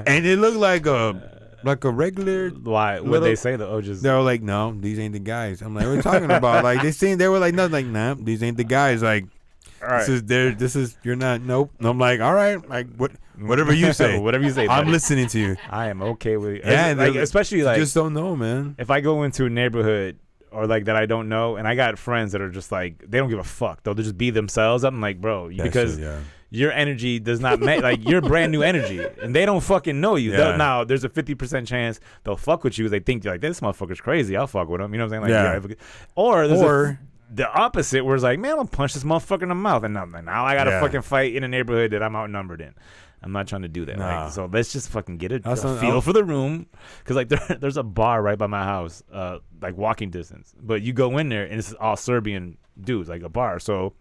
And it looked like a regular. Why? What they say though? They were like, "No, these ain't the guys." I'm like, "What are you talking about?" Like they were like, "No, like nah, these ain't the guys." Like. All right. This is you're not. Nope. And I'm like, all right, like whatever you say. Whatever you say. I'm listening to you. I am okay with it. Yeah, especially like just don't know, man. If I go into a neighborhood or like that I don't know, and I got friends that are just like they don't give a fuck. They'll just be themselves. I'm like, bro, because your energy does not like you're brand new energy, and they don't fucking know you. Yeah. Now there's a 50% chance they'll fuck with you. They think you're like this motherfucker's crazy. I'll fuck with him. You know what I'm saying? Like, or the opposite, where it's like, man, I'll punch this motherfucker in the mouth, and now I gotta fucking fight in a neighborhood that I'm outnumbered in. I'm not trying to do that. Nah. Like, so let's just fucking get a feel for the room, because like there's a bar right by my house, like walking distance. But you go in there and it's all Serbian dudes, like a bar. So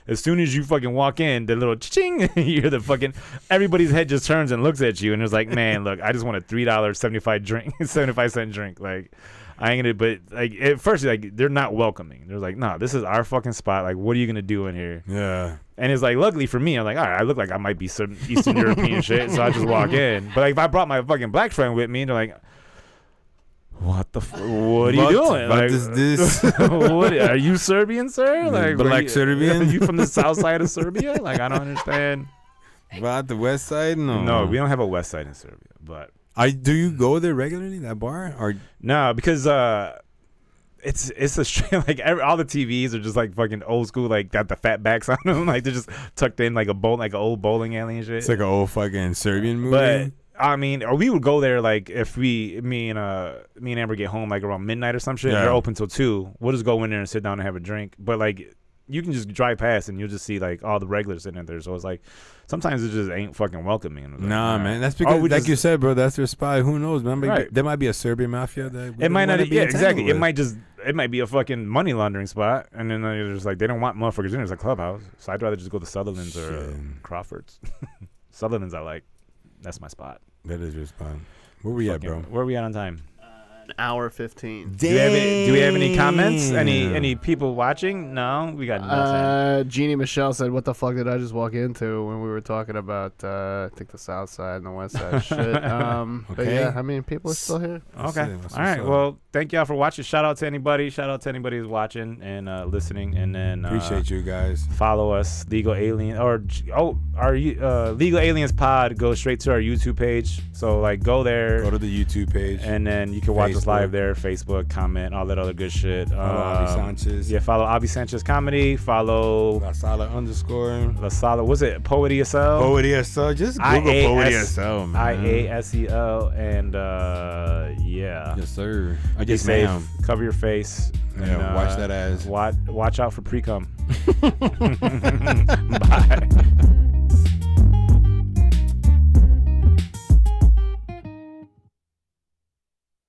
as soon as you fucking walk in, the little ching, you hear the fucking everybody's head just turns and looks at you, and it's like, man, look, I just want a $3.75 drink, like. I ain't gonna, but like at first, like they're not welcoming. They're like, nah, this is our fucking spot. Like, what are you gonna do in here? Yeah. And it's like, luckily for me, I'm like, all right, I look like I might be some Eastern European shit, so I just walk in. But like, if I brought my fucking black friend with me, they're like, what are you doing? What like, is this? What are you Serbian, sir? Like, black Serbian? Are you from the south side of Serbia? Like, I don't understand. About the west side? No, we don't have a west side in Serbia, but. Do you go there regularly, that bar? Or no, because it's a straight like all the TVs are just like fucking old school, like got the fat backs on them, like they're just tucked in like an old bowling alley and shit. It's like an old fucking Serbian movie. But I mean, or we would go there like if me and Amber get home like around midnight or some shit. They're open till 2. We'll just go in there and sit down and have a drink. But like you can just drive past and you'll just see like all the regulars sitting in there. So it's like sometimes it just ain't fucking welcoming. Like, nah, man, that's because like you said, bro, that's their spy. Who knows, man? There might be a Serbian mafia that it might not. Yeah, exactly. It might be a fucking money laundering spot, and then they're just like they don't want motherfuckers in. It's a clubhouse, so I'd rather just go to Sutherland's or Crawford's. Sutherland's, I like. That's my spot. That is your spot. Where we at, bro? Where are we at on time? An hour 15. Do we have any comments? Any people watching? No, we got nothing. Jeannie Michelle said, "What the fuck did I just walk into when we were talking about I think the south side and the west side shit?" But yeah, I mean, people are still here. Okay, all right. Well, thank y'all for watching. Shout out to anybody. Shout out to anybody who's watching and listening. And then appreciate you guys. Follow us, Legal Alien our Legal Aliens Pod goes straight to our YouTube page. So like, go there. Go to the YouTube page, and then you can watch Watch us live there, Facebook, comment, all that other good shit. Follow Avi Sanchez. Yeah, follow Avi Sanchez Comedy. Follow La Sala _. La Sala. Was it Poet ESL? Poet ESL. Just Google Poet ESL, man. IASEL. And yeah. Yes, sir. Be Yes, safe. ma'am. Cover your face. Yeah, And, watch that ass. Watch out for pre-cum. Bye.